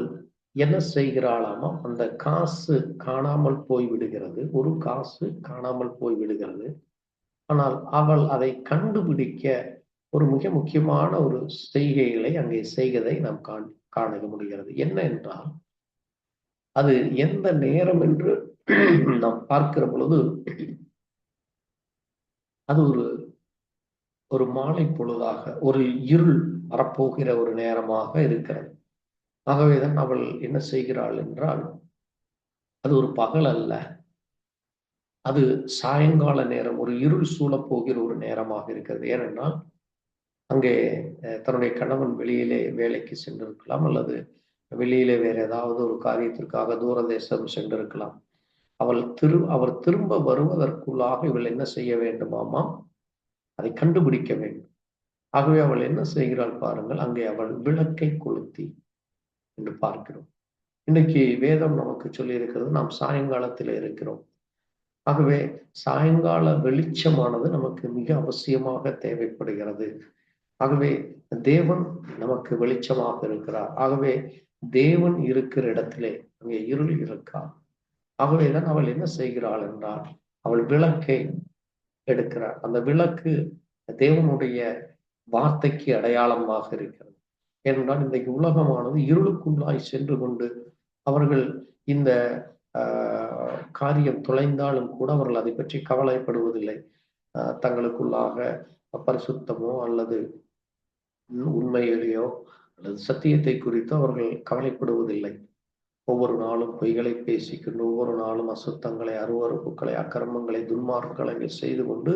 என்ன செய்கிறாளாமோ அந்த காசு காணாமல் போய் விடுகிறது. ஒரு காசு காணாமல் போய் விடுகிறது. ஆனால் அவள் அதை கண்டுபிடிக்க ஒரு மிக முக்கியமான ஒரு செய்கைகளை அங்கே செய்வதை நாம் காண முடிகிறது. என்ன என்றால், அது எந்த நேரம் என்று நாம் பார்க்கிற பொழுது அது ஒரு மாலை பொழுதாக ஒரு இருள் வரப்போகிற ஒரு நேரமாக இருக்கிறது. ஆகவேதான் அவள் என்ன செய்கிறாள் என்றால், அது ஒரு பகல் அல்ல, அது சாயங்கால நேரம், ஒரு இருள் சூழப்போகிற ஒரு நேரமாக இருக்கிறது. ஏனென்றால் அங்கே தன்னுடைய கணவன் வெளியிலே வேலைக்கு சென்றிருக்கலாம் அல்லது வெளியிலே வேற ஏதாவது ஒரு காரியத்திற்காக தூரதேசம் சென்றிருக்கலாம். அவர் திரும்ப வருவதற்குள்ளாக இவள் என்ன செய்ய வேண்டுமாமா, அதை கண்டுபிடிக்க வேண்டும். ஆகவே அவள் என்ன செய்கிறாள் பாருங்கள், அங்கே அவள் விளக்கை கொளுத்தி என்று பார்க்கிறோம். இன்னைக்கு வேதம் நமக்கு சொல்லி இருக்கிறது, நாம் சாயங்காலத்தில் இருக்கிறோம். ஆகவே சாயங்கால வெளிச்சமானது நமக்கு மிக அவசியமாக தேவைப்படுகிறது. ஆகவே தேவன் நமக்கு வெளிச்சமாக இருக்கிறார். ஆகவே தேவன் இருக்கிற இடத்திலே அங்கே இருள் இருக்கா. ஆகவேதான் அவள் என்ன செய்கிறாள் என்றால், அவள் விளக்கை எடுக்கிறார். அந்த விளக்கு தேவனுடைய வார்த்தைக்கு அடையாளமாக இருக்கிறது. ஏனென்றால் இன்றைக்கு உலகமானது இருளுக்குள்ளாய் சென்று கொண்டு அவர்கள் இந்த காரியம் தொலைந்தாலும் கூட அவர்கள் அதை பற்றி கவலைப்படுவதில்லை. தங்களுக்குள்ளாக பரிசுத்தமோ அல்லது உண்மையிலேயோ அல்லது சத்தியத்தை குறித்தோ அவர்கள் கவலைப்படுவதில்லை. ஒவ்வொரு நாளும் பொய்களை பேசிக்கொண்டு, ஒவ்வொரு நாளும் அசுத்தங்களை, அருவறுப்புகளை, அக்கிரமங்களை, துன்மார்க்கங்களை செய்து கொண்டு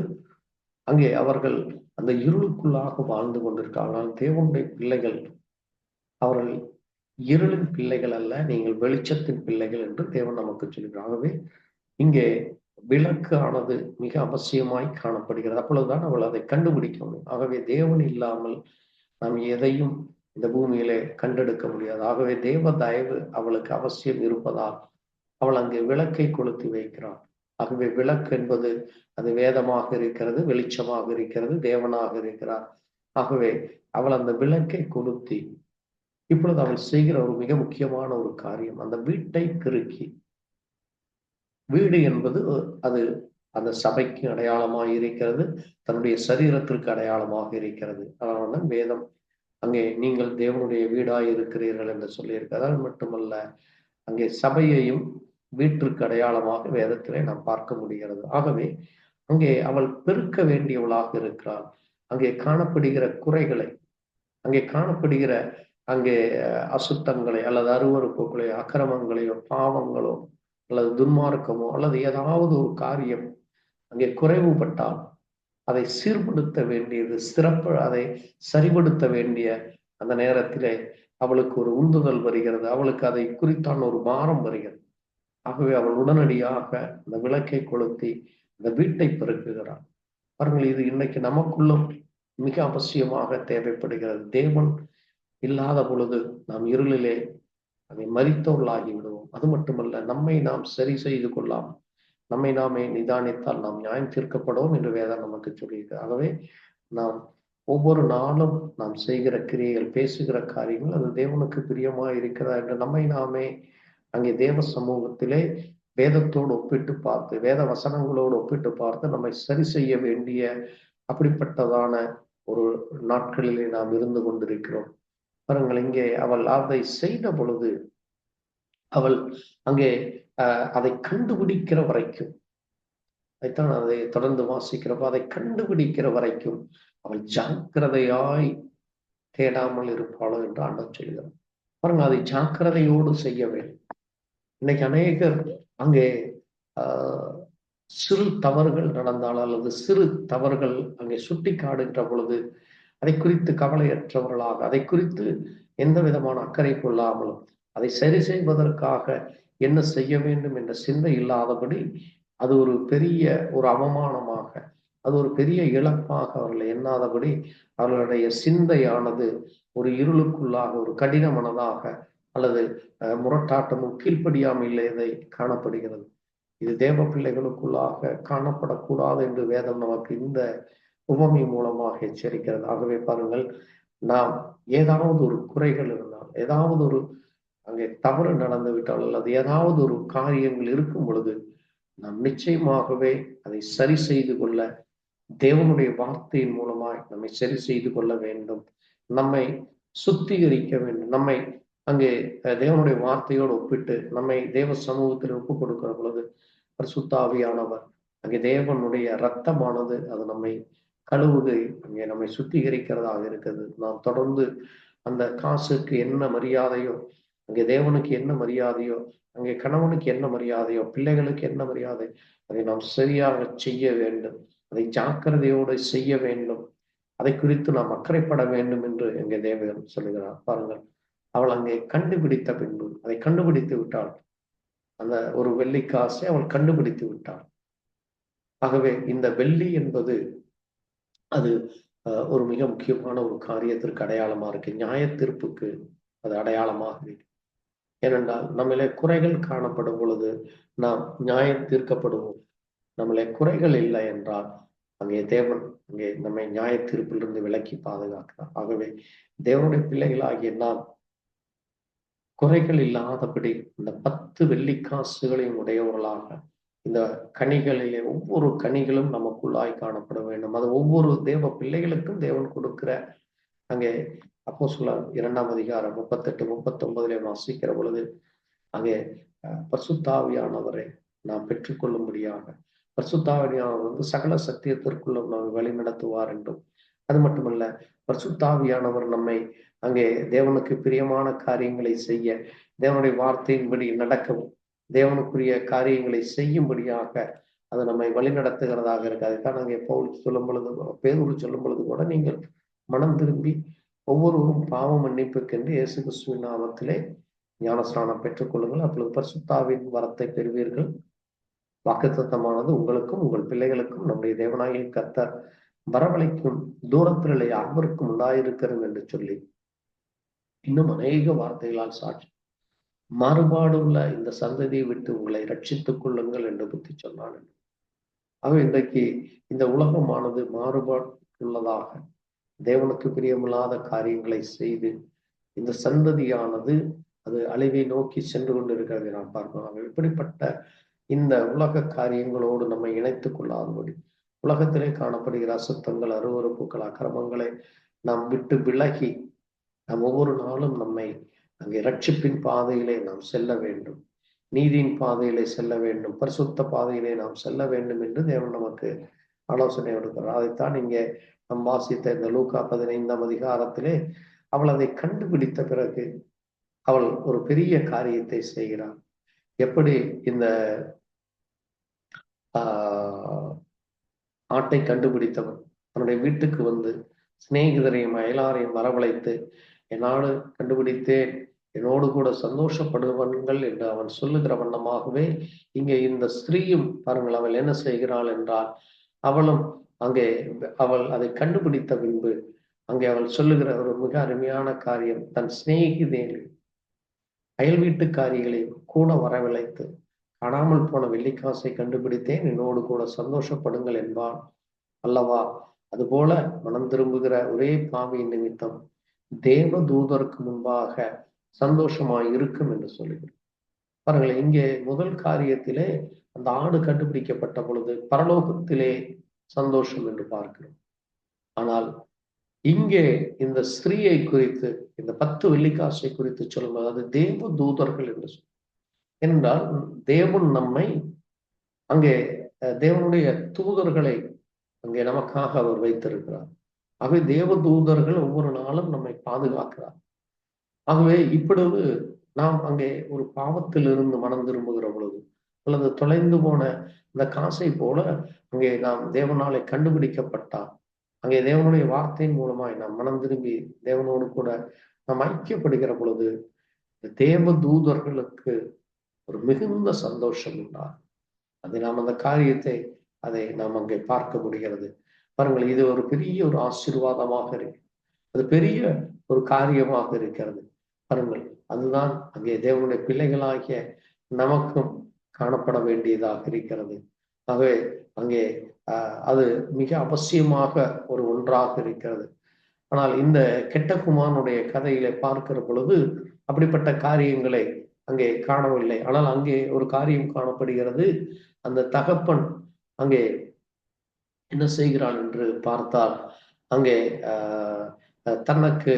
அங்கே அவர்கள் அந்த இருளுக்குள்ளாக வாழ்ந்து கொண்டிருக்கிறார்கள். தேவனுடைய பிள்ளைகள் அவர்கள் இருளின் பிள்ளைகள் அல்ல, நீங்கள் வெளிச்சத்தின் பிள்ளைகள் என்று தேவன் நமக்கு சொல்கிறார். ஆகவே இங்கே விளக்கு ஆனது மிக அவசியமாய் காணப்படுகிறது. அப்பொழுதுதான் அவள் அதை கண்டுபிடிக்க முடியும். ஆகவே தேவன் இல்லாமல் நாம் எதையும் இந்த பூமியிலே கண்டெடுக்க முடியாது. ஆகவே தேவ தயவு அவளுக்கு அவசியம் இருப்பதால் அவள் அங்கே விளக்கை கொளுத்தி வைக்கிறாள். ஆகவே விளக்கு என்பது அது வேதமாக இருக்கிறது, வெளிச்சமாக இருக்கிறது, தேவனாக இருக்கிறார். ஆகவே அவள் அந்த விளக்கை கொளுத்தி இப்பொழுது அவள் செய்கிற ஒரு மிக முக்கியமான ஒரு காரியம், அந்த வீட்டை பெருக்கி, வீடு என்பது அது அந்த சபைக்கு அடையாளமாக இருக்கிறது, தன்னுடைய சரீரத்திற்கு அடையாளமாக இருக்கிறது. அதனால்தான் வேதம் அங்கே நீங்கள் தேவனுடைய வீடாய் இருக்கிறீர்கள் என்று சொல்லியிருக்கிறது. அது மட்டுமல்ல, அங்கே சபையையும் வீட்டிற்கு அடையாளமாக வேதத்திலே நாம் பார்க்க முடிகிறது. ஆகவே அங்கே அவள் பெருக்க வேண்டியவளாக இருக்கிறாள். அங்கே காணப்படுகிற குறைகளை, அங்கே காணப்படுகிற அங்கே அசுத்தங்களை அல்லது அருவறுப்புகளையோ அக்கிரமங்களையோ பாவங்களோ அல்லது துன்மார்க்கமோ அல்லது ஏதாவது ஒரு காரியம் அங்கே குறைவுபட்டால் அதை சீர்படுத்த வேண்டியது சிறப்பு, அதை சரிபடுத்த வேண்டிய அந்த நேரத்திலே அவளுக்கு ஒரு உந்துதல் வருகிறது, அவளுக்கு அதை குறித்தான ஒரு பாரம் வருகிறது. ஆகவே அவள் உடனடியாக அந்த விளக்கை கொளுத்தி அந்த வீட்டை பெருக்குகிறாள். பாருங்கள், இது இன்னைக்கு நமக்குள்ளும் மிக அவசியமாக தேவைப்படுகிறது. தேவன் இல்லாத பொழுது நாம் இருளிலே அதை மரித்தவர்களாகி விடுவோம். அது மட்டுமல்ல, நம்மை நாம் சரி செய்து கொள்ளாமல் நம்மை நாமே நிதானித்தால் நாம் நியாயம் தீர்க்கப்படுவோம் என்று வேதம் நமக்கு சொல்லியிருக்கு. ஆகவே நாம் ஒவ்வொரு நாளும் நாம் செய்கிற கிரியைகள், பேசுகிற காரியங்கள் அது தேவனுக்கு பிரியமா இருக்கிறதா என்று நம்மை நாமே அங்கே தேவ சமூகத்திலே வேதத்தோடு ஒப்பிட்டு பார்த்து, வேத வசனங்களோடு ஒப்பிட்டு பார்த்து நம்மை சரி செய்ய வேண்டிய அப்படிப்பட்டதான ஒரு நாட்களிலே நாம் இருந்து கொண்டிருக்கிறோம். பாருங்கள், இங்கே அவள் அதை செய்த பொழுது அவள் அங்கே அதை கண்டுபிடிக்கிற வரைக்கும், அதைத்தான் அதை தொடர்ந்து வாசிக்கிறப்ப, அதை கண்டுபிடிக்கிற வரைக்கும் அவள் ஜாக்கிரதையாய் தேடாமல் இருப்பாளோ என்று ஆண்டவர் சொல்கிறார். பாருங்க, அதை ஜாக்கிரதையோடு செய்ய வேண்டும். இன்னைக்கு அநேகர் அங்கே சிறு தவறுகள் நடந்தால் அல்லது சிறு தவறுகள் அங்கே சுட்டி காடுகின்ற பொழுது அதை குறித்து கவலையற்றவர்களாக, அதை குறித்து எந்த விதமான அக்கறை கொள்ளாமலும், அதை சரி செய்வதற்காக என்ன செய்ய வேண்டும் என்ற சிந்தை இல்லாதபடி அது ஒரு பெரிய ஒரு அவமானமாக, அது ஒரு பெரிய இழப்பாக அவர்களை எண்ணாதபடி அவர்களுடைய சிந்தையானது ஒரு இருளுக்குள்ளாக, ஒரு கடின மனதாக அல்லது முரட்டாட்டமும் கீழ்ப்படியாமலே காணப்படுகிறது. இது தேவ பிள்ளைகளுக்குள்ளாக காணப்படக்கூடாது என்று வேதம் நமக்கு இந்த உவமை மூலமாக எச்சரிக்கிறது. ஆகவே பாருங்கள், நாம் ஏதாவது ஒரு குறைகள் இருந்தால், ஏதாவது ஒரு அங்கே தவறு நடந்து விட்டால் அல்லது ஏதாவது ஒரு காரியங்கள் இருக்கும் பொழுது நாம் நிச்சயமாகவே அதை சரி செய்து கொள்ள தேவனுடைய வார்த்தையின் மூலமாய் நம்மை சரி செய்து கொள்ள வேண்டும். நம்மை சுத்திகரிக்க வேண்டும். நம்மை அங்கே தேவனுடைய வார்த்தையோடு ஒப்பிட்டு நம்மை தேவ சமூகத்தில் ஒப்புக் கொடுக்கிற பொழுது பரிசுத்த ஆவியானவர் அங்கே தேவனுடைய இரத்தமானது அது நம்மை கழுவுகை, அங்கே நம்மை சுத்திகரிக்கிறதாக இருக்கிறது. நாம் தொடர்ந்து அந்த காசுக்கு என்ன மரியாதையோ, அங்கே தேவனுக்கு என்ன மரியாதையோ, அங்கே கணவனுக்கு என்ன மரியாதையோ, பிள்ளைகளுக்கு என்ன மரியாதை, அதை நாம் சரியாக செய்ய வேண்டும். அதை ஜாக்கிரதையோடு செய்ய வேண்டும். அதை குறித்து நாம் அக்கறைப்பட வேண்டும் என்று எங்கே தேவன் சொல்லுகிறார். பாருங்கள், அவள் அங்கே கண்டுபிடித்த பின்பு, அதை கண்டுபிடித்து விட்டாள். அந்த ஒரு வெள்ளிக்காசை அவள் கண்டுபிடித்து விட்டாள். ஆகவே இந்த வெள்ளி என்பது அது ஒரு மிக முக்கியமான ஒரு காரியத்திற்கு அடையாளமா இருக்கு. நியாய தீர்ப்புக்கு அது அடையாளமாக இருக்கு. ஏனென்றால் நம்மளே குறைகள் காணப்படும் பொழுது நாம் நியாயம் தீர்க்கப்படுவோம். நம்மளே குறைகள் இல்லை என்றால் அங்கே தேவன் அங்கே நம்மை நியாய தீர்ப்பிலிருந்து விலக்கி பாதுகாக்கிறார். ஆகவே தேவனுடைய பிள்ளைகளாகிய நாம் குறைகள் இல்லாதபடி இந்த 10 வெள்ளிக்காசுகளையும் உடையவர்களாக இந்த கனிகளிலே ஒவ்வொரு கனிகளும் நமக்குள்ளாய் காணப்பட வேண்டும். அது ஒவ்வொரு தேவ பிள்ளைகளுக்கும் தேவன் கொடுக்கிற அங்கே அப்போஸ்தலர் 2ஆம் அதிகாரம் 38, 39 வாசிக்கிற பொழுது அங்கே பரிசுத்த ஆவியானவரை நாம் பெற்றுக்கொள்ளும்படியாக பரிசுத்த ஆவியானவர் சகல சத்தியத்திற்குள்ள நம்மை வழி நடத்துவார் என்றும், அது மட்டுமல்ல பரிசுத்த ஆவியானவர் நம்மை அங்கே தேவனுக்கு பிரியமான காரியங்களை செய்ய, தேவனுடைய வார்த்தையின்படி நடக்கவும், தேவனுக்குரிய காரியங்களை செய்யும்படியாக அது நம்மை வழி நடத்துகிறதாக இருக்கு. அதுக்காக அங்கே பவுல் சொல்லும் பொழுது, பேதுரு சொல்லும் பொழுது கூட நீங்கள் மனம் திரும்பி ஒவ்வொருவரும் பாவ மன்னிப்புக்கென்று இயேசு கிறிஸ்துவின் நாமத்திலே ஞானஸ்நானம் பெற்றுக்கொள்ளுங்கள், அப்பொழுது பரிசுத்தாவின் வரத்தை பெறுவீர்கள். வாக்குத்தத்தமானது உங்களுக்கும் உங்கள் பிள்ளைகளுக்கும் நம்முடைய தேவனாகிய கர்த்தர் வரவழைக்கும் தூரத்திலே யாவருக்கும் உண்டாயிருக்கிறது என்று சொல்லி இன்னும் அநேக வார்த்தைகளால் சாட்சி மாறுபாடுள்ள இந்த சந்ததியை விட்டு உங்களை ரட்சித்துக் கொள்ளுங்கள் என்று புத்தி சொன்னான். ஆக இன்றைக்கு இந்த உலகமானது மாறுபாடுள்ளதாக தேவனுக்கு பிரியமில்லாத காரியங்களை செய்து இந்த சந்ததியானது அது அழிவை நோக்கி சென்று கொண்டிருக்கிறதை நாம் பார்க்கிறோம். இப்படிப்பட்ட இந்த உலக காரியங்களோடு நம்மை இணைத்துக் கொள்ளாதபடி உலகத்திலே காணப்படுகிற அசுத்தங்கள், அருவருப்புகள், அக்கிரமங்களை நாம் விட்டு விலகி நாம் ஒவ்வொரு நாளும் நம்மை அங்கே ரட்சிப்பின் பாதையிலே நாம் செல்ல வேண்டும், நீதியின் பாதையிலே செல்ல வேண்டும், பரிசுத்த பாதையிலே நாம் செல்ல வேண்டும் என்று தேவன் நமக்கு ஆலோசனை கொடுக்கிறார். அதைத்தான் இங்கே நாம் வாசித்த இந்த லூக்கா 15ஆம் அதிகாரத்திலே அவள் அதை கண்டுபிடித்த பிறகு அவள் ஒரு பெரிய காரியத்தை செய்கிறாள். எப்படி இந்த ஆட்டை கண்டுபிடித்தவன் தன்னுடைய வீட்டுக்கு வந்து சிநேகிதரையும் அயலாரையும் வரவழைத்து என் ஆடு கண்டுபிடித்தேன், என்னோடு கூட சந்தோஷப்படுவன்கள் என்று அவன் சொல்லுகிற வண்ணமாகவே இங்கே இந்த ஸ்திரீயும் பாருங்கள், அவள் என்ன செய்கிறாள் என்றால் அவளும் அங்கே அவள் அதை கண்டுபிடித்த பின்பு அங்கே அவள் சொல்லுகிற ஒரு மிக அருமையான காரியம், தன் சிநேகிதேன் அயல் வீட்டுக்காரிகளையும் கூட வரவழைத்து காணாமல் போன வெள்ளிக்காசை கண்டுபிடித்தேன், என்னோடு கூட சந்தோஷப்படுங்கள் என்பான் அல்லவா. அதுபோல மனம் திரும்புகிற ஒரே பாவியின் நிமித்தம் தேவ தூதருக்கு முன்பாக சந்தோஷமாய் இருக்கும் என்று சொல்லுகிறேன். பாருங்களேன், இங்கே முதல் காரியத்திலே அந்த ஆடு கண்டுபிடிக்கப்பட்ட பொழுது பரலோகத்திலே சந்தோஷம் என்று பார்க்கிறோம். ஆனால் இங்கே இந்த ஸ்திரீயை குறித்து, இந்த 10 வெள்ளிக்காசை குறித்து சொல்லும்போது அது தேவ தூதர்கள் என்று சொல்லும். என்றால் தேவன் நம்மை அங்கே தேவனுடைய தூதர்களை அங்கே நமக்காக அவர் வைத்திருக்கிறார். ஆகவே தேவ தூதர்கள் ஒவ்வொரு நாளும் நம்மை பாதுகாக்கிறார். ஆகவே இப்பொழுது நாம் அங்கே ஒரு பாவத்தில் இருந்து மனம் திரும்புகிற பொழுது அல்லது தொலைந்து போன இந்த காசை போல அங்கே நாம் தேவனாலே கண்டுபிடிக்கப்பட்டால் அங்கே தேவனுடைய வார்த்தையின் மூலமாய் நாம் மனம் திரும்பி தேவனோடு கூட நாம் ஐக்கியப்படுகிற பொழுது தேவ தூதர்களுக்கு ஒரு மிகுந்த சந்தோஷம் உண்டார். அதை நாம் அந்த காரியத்தை அதை நாம் அங்கே பார்க்க முடிகிறது. பாருங்கள், இது ஒரு பெரிய ஒரு ஆசீர்வாதமாக இருக்கு, அது பெரிய ஒரு காரியமாக இருக்கிறது. பாருங்கள், அதுதான் அங்கே தேவனுடைய பிள்ளைகளாகிய நமக்கும் காணப்பட வேண்டியதாக இருக்கிறது. ஆகவே அங்கே அது மிக அவசியமாக ஒரு ஒன்றாக இருக்கிறது. ஆனால் இந்த கெட்ட குமாரனுடைய கதையிலே பார்க்கிற பொழுது அப்படிப்பட்ட காரியங்களை அங்கே காணவில்லை. ஆனால் அங்கே ஒரு காரியம் காணப்படுகிறது. அந்த தகப்பன் அங்கே என்ன செய்கிறான் என்று பார்த்தால் அங்கே தனக்கு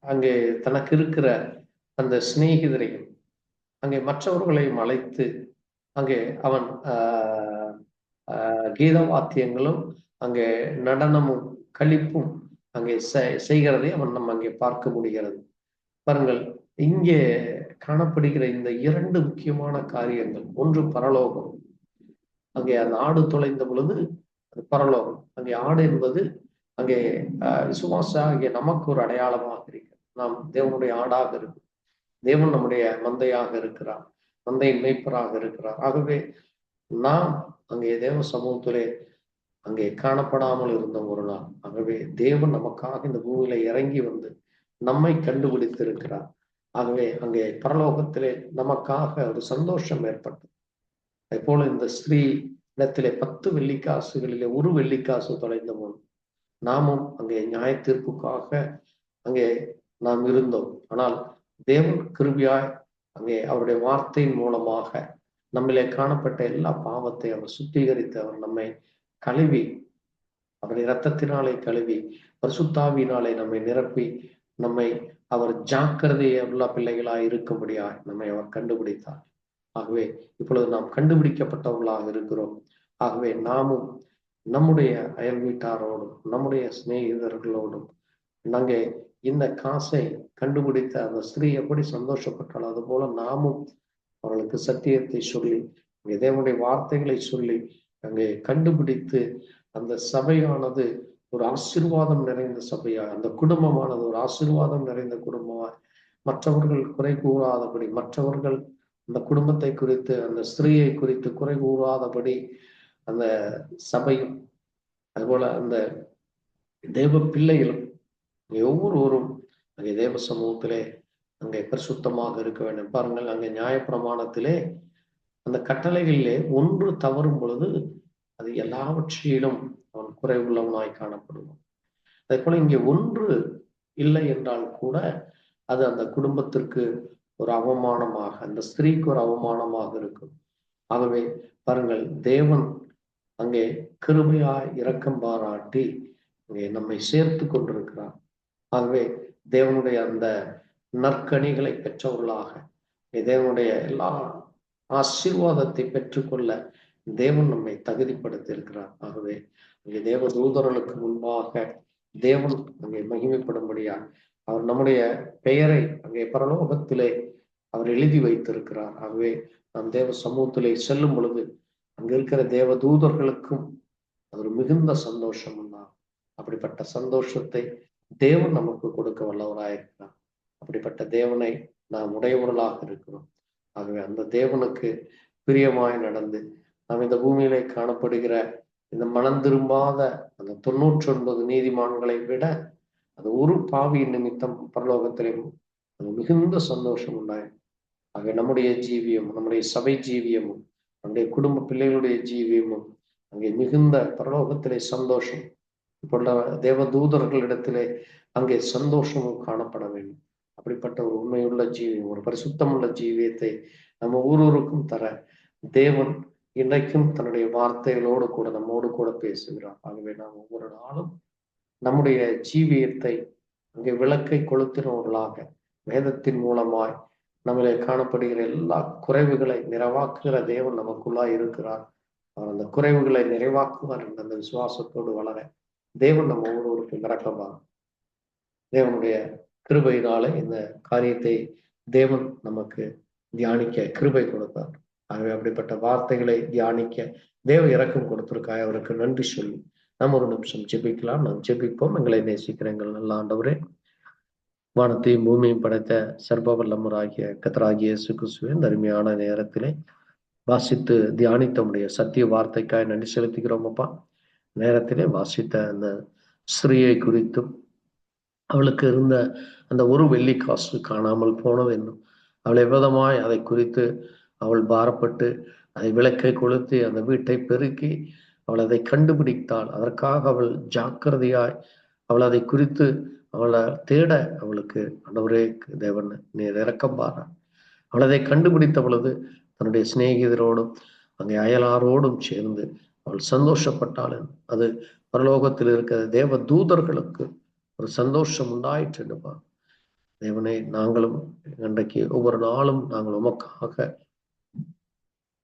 அங்கே தனக்கு இருக்கிற அந்த சிநேகிதரையும் அங்கே மற்றவர்களையும் அழைத்து அங்கே அவன் கீத வாத்தியங்களும் அங்கே நடனமும் களிப்பும் அங்கே செய்கிறதை அவன் நம்ம அங்கே பார்க்க முடிகிறது. பாருங்கள், இங்கே காணப்படுகிற இந்த 2 முக்கியமான காரியங்கள், ஒன்று பரலோகம், அங்கே அந்த ஆடு தொலைந்த பொழுது அது பரலோகம். அங்கே ஆடு என்பது அங்கே விசுவாச ஆகிய நமக்கு ஒரு அடையாளமாக இருக்கிறது. நாம் தேவனுடைய ஆடாக இருக்கு, தேவன் நம்முடைய மந்தையாக இருக்கிறார், மந்தையின் மேய்ப்பராக இருக்கிறார். ஆகவே நாம் அங்கே தேவ சமூகத்திலே அங்கே காணப்படாமல் இருந்த ஒரு நாள். ஆகவே தேவன் நமக்காக இந்த பூமியில இறங்கி வந்து நம்மை கண்டுபிடித்திருக்கிறார். ஆகவே அங்கே பரலோகத்திலே நமக்காக ஒரு சந்தோஷம் ஏற்பட்டது. அதே போல இந்த ஸ்திரீ இடத்திலே 10 வெள்ளிக்காசுகளிலே ஒரு வெள்ளிக்காசு தொலைந்த போது நாமும் அங்கே நியாய தீர்ப்புக்காக அங்கே நாம் இருந்தோம். ஆனால் தேவன் கிருபையாய் அங்கே அவருடைய வார்த்தையின் மூலமாக நம்மிலே காணப்பட்ட எல்லா பாவத்தை அவர் சுத்திகரித்து அவர் நம்மை கழுவி அவருடைய இரத்தத்தினாலே கழுவி பரிசுத்தாவியினாலே நம்மை நிரப்பி நம்மை அவர் ஜாக்கிரதையை உள்ள பிள்ளைகளாய் இருக்கும்படியாய் நம்மை அவர் கண்டுபிடித்தார். ஆகவே இப்பொழுது நாம் கண்டுபிடிக்கப்பட்டவர்களாக இருக்கிறோம். ஆகவே நாமும் நம்முடைய அயல் வீட்டாரோடும் நம்முடைய சிநேகிதர்களோடும் நாங்க இந்த காசை கண்டுபிடித்த அந்த ஸ்திரீ எப்படி சந்தோஷப்பட்டாலும் அது போல நாமும் அவர்களுக்கு சத்தியத்தை சொல்லி அங்கே தேவனுடைய வார்த்தைகளை சொல்லி அங்கே கண்டுபிடித்து அந்த சபையானது ஒரு ஆசீர்வாதம் நிறைந்த சபையா, அந்த குடும்பமானது ஒரு ஆசீர்வாதம் நிறைந்த குடும்பமா, மற்றவர்கள் குறை கூறாதபடி, மற்றவர்கள் அந்த குடும்பத்தை குறித்து அந்த ஸ்திரீயை குறித்து குறை கூறாதபடி அந்த சபையும் அதுபோல அந்த தேவ பிள்ளைகளும் ஒவ்வொருவரும் அங்கே தேவ சமூகத்திலே அங்கே பரிசுத்தமாக இருக்க வேண்டும். பாருங்கள், அங்கே நியாயப்பிரமாணத்திலே அந்த கட்டளைகளிலே ஒன்று தவறும் பொழுது அது எல்லாவற்றிலும் அவன் குறை உள்ளவனாய் காணப்படுவான். அதே போல இங்கே ஒன்று இல்லை என்றால் கூட அது அந்த குடும்பத்திற்கு ஒரு அவமானமாக, அந்த ஸ்திரீக்கு ஒரு அவமானமாக இருக்கும். ஆகவே பாருங்கள், தேவன் அங்கே கிருபையாய் இரக்கம் பாராட்டி அங்கே நம்மை சேர்த்து கொண்டிருக்கிறார். ஆகவே தேவனுடைய அந்த நற்கனிகளை பெற்றவர்களாக தேவனுடைய எல்லா ஆசீர்வாதத்தை பெற்றுக்கொள்ள தேவன் நம்மை தகுதிப்படுத்தி இருக்கிறார். ஆகவே அங்கே தேவ தூதர்களுக்கு முன்பாக தேவன் அங்கே மகிமைப்படும்படியா அவர் நம்முடைய பெயரை அங்கே பரலோகத்திலே அவர் எழுதி வைத்திருக்கிறார். ஆகவே நாம் தேவ சமூகத்திலே செல்லும் பொழுது அங்க இருக்கிற தேவ தூதர்களுக்கும் அது ஒரு மிகுந்த சந்தோஷம் உண்டாகும். அப்படிப்பட்ட சந்தோஷத்தை தேவன் நமக்கு கொடுக்க வல்லவராயிருக்கிறார். அப்படிப்பட்ட தேவனை நாம் உடையவர்களாக இருக்கிறோம். ஆகவே அந்த தேவனுக்கு பிரியமாய் நடந்து நாம் இந்த பூமியிலே காணப்படுகிற இந்த மனம் திரும்பாத அந்த 99 நீதிமான்களை விட அந்த ஒரு பாவியின் நிமித்தம் பரலோகத்திலே அது மிகுந்த சந்தோஷம் உண்டாயும். ஆக நம்முடைய ஜீவியம், நம்முடைய சபை ஜீவியமும், நம்முடைய குடும்ப பிள்ளைகளுடைய ஜீவியமும் அங்கே மிகுந்த பரலோகத்திலே சந்தோஷம். இப்போ தேவ தூதர்களிடத்திலே அங்கே சந்தோஷமும் காணப்பட வேண்டும். அப்படிப்பட்ட ஒரு உண்மையுள்ள ஜீவியம், ஒரு பரிசுத்தமுள்ள ஜீவியத்தை நம்ம ஒவ்வொருவருக்கும் தர தேவன் இன்றைக்கும் தன்னுடைய வார்த்தைகளோடு கூட நம்மோடு கூட பேசுகிறார். ஆகவே நாம் ஒவ்வொரு நாளும் நம்முடைய ஜீவியத்தை அங்கே விளக்கை கொளுத்தினவர்களாக வேதத்தின் மூலமாய் நம்மளே காணப்படுகிற எல்லா குறைவுகளை நிறைவாக்குகிற தேவன் நமக்குள்ளாய் இருக்கிறார். அவர் அந்த குறைவுகளை நிறைவாக்குவார் என்ற அந்த விசுவாசத்தோடு வளர தேவன் நம்ம ஒவ்வொருவருக்கும் இறக்கமாக தேவனுடைய கிருபையினால இந்த காரியத்தை தேவன் நமக்கு தியானிக்க கிருபை கொடுத்தார். ஆகவே அப்படிப்பட்ட வார்த்தைகளை தியானிக்க தேவ இரக்கம் கொடுத்திருக்காய், அவருக்கு நன்றி சொல்லி நாம் ஒரு நிமிஷம் ஜெபிக்கலாம். நாம் ஜெபிப்போம். எங்களை நேசிக்கிற எங்கள் நல்ல ஆண்டவரே, வானத்தையும் பூமியும் படைத்த சர்வ வல்லமராகிய கர்த்தராகிய இயேசு கிறிஸ்துவின் அருமையான நேரத்திலே வாசித்து தியானித்தமுடைய சத்திய வார்த்தைக்காய் நன்றி செலுத்துகிறோம். அப்பா, நேரத்திலே வாசித்த அந்த ஸ்திரீயை குறித்தும் அவளுக்கு இருந்த அந்த ஒரு வெள்ளிக்காசு காணாமல் போனது என்னும் அவள் எவ்விதமாய் அதை குறித்து அவள் பாரப்பட்டு அதை விளக்கை கொளுத்தி அந்த வீட்டை பெருக்கி அவள் அதை கண்டுபிடித்தாள். அதற்காக அவள் ஜாக்கிரதையாய் அவள் அதை குறித்து அவளை தேட அவளுக்கு ஆண்டவரே தேவன் நீர் இரக்கம் பாரார். அவள் அதை கண்டுபிடித்த பொழுது தன்னுடைய சிநேகிதரோடும் அங்கே அயலாரோடும் சேர்ந்து அவள் சந்தோஷப்பட்டாள். அது பரலோகத்தில் இருக்கிற தேவ தூதர்களுக்கு ஒரு சந்தோஷம் உண்டாயிற்று என்றுப்பா. தேவனை நாங்களும் இன்றைக்கு ஒவ்வொரு நாளும் நாங்கள் உமக்காக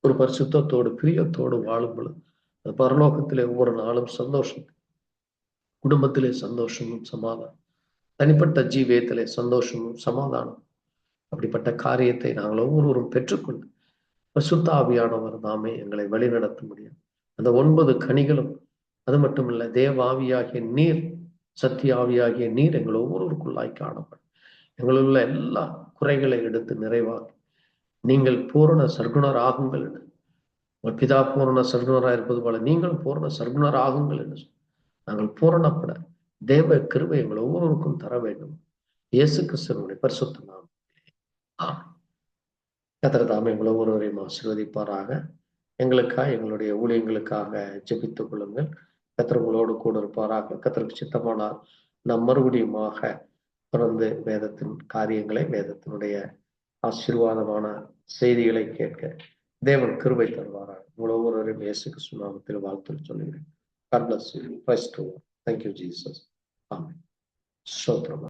ஒரு பரிசுத்தத்தோடு பிரியத்தோடு வாழும் பொழுது அந்த பரலோகத்திலே ஒவ்வொரு நாளும் சந்தோஷம், குடும்பத்திலே சந்தோஷமும் சமாதானம், தனிப்பட்ட ஜீவியத்திலே சந்தோஷமும் சமாதானம், அப்படிப்பட்ட காரியத்தை நாங்கள் ஒவ்வொருவரும் பெற்றுக்கொண்டு பரிசுத்த ஆவியானவர் நாமே எங்களை வழிநடத்த முடியும். அந்த 9 கனிகளும் அது மட்டுமல்ல, தேவ ஆவியாகிய நீர், சத்திய ஆவியாகிய நீர் எங்கள் ஒவ்வொருவருக்குள்ளாய் காணப்படும். எங்களில் உள்ள எல்லா குறைகளை எடுத்து நிறைவாக நீங்கள் பூரண சர்க்குணர் ஆகுங்கள். உங்கள் பிதா பூரண சர்க்குணராக இருப்பது போல நீங்களும் பூரண சர்க்குணர் ஆகுங்கள் என்று நாங்கள் பூரணப்பட தேவ கிருபை எங்கள் ஒவ்வொருவருக்கும் தர வேண்டும். இயேசு கிறிஸ்துவினுடைய பரிசுத்த நாமம். ஆமென். கர்த்தர் தாமே எங்கள் ஒவ்வொருவரையும் ஆசீர்வதிப்பாராக. எங்களுக்காக எங்களுடைய ஊழியங்களுக்காக ஜெபித்துக் கொள்ளுங்கள். கர்த்தர் உங்களோடு கூட இருப்பாராக. கர்த்தருக்கு சித்தமானால் நாம் மறுபடியுமாக தொடர்ந்து வேதத்தின் காரியங்களை, வேதத்தினுடைய ஆசீர்வாதமான செய்திகளை கேட்க தேவன் கிருபை தருவாராக. உங்கள் ஒவ்வொருவரையும் இயேசு கிறிஸ்து நாமத்தில் வாழ்த்து சொல்லுகிறேன். God bless you. Praise the Lord. Thank you, Jesus. Amen. ஸ்தோத்திரம்.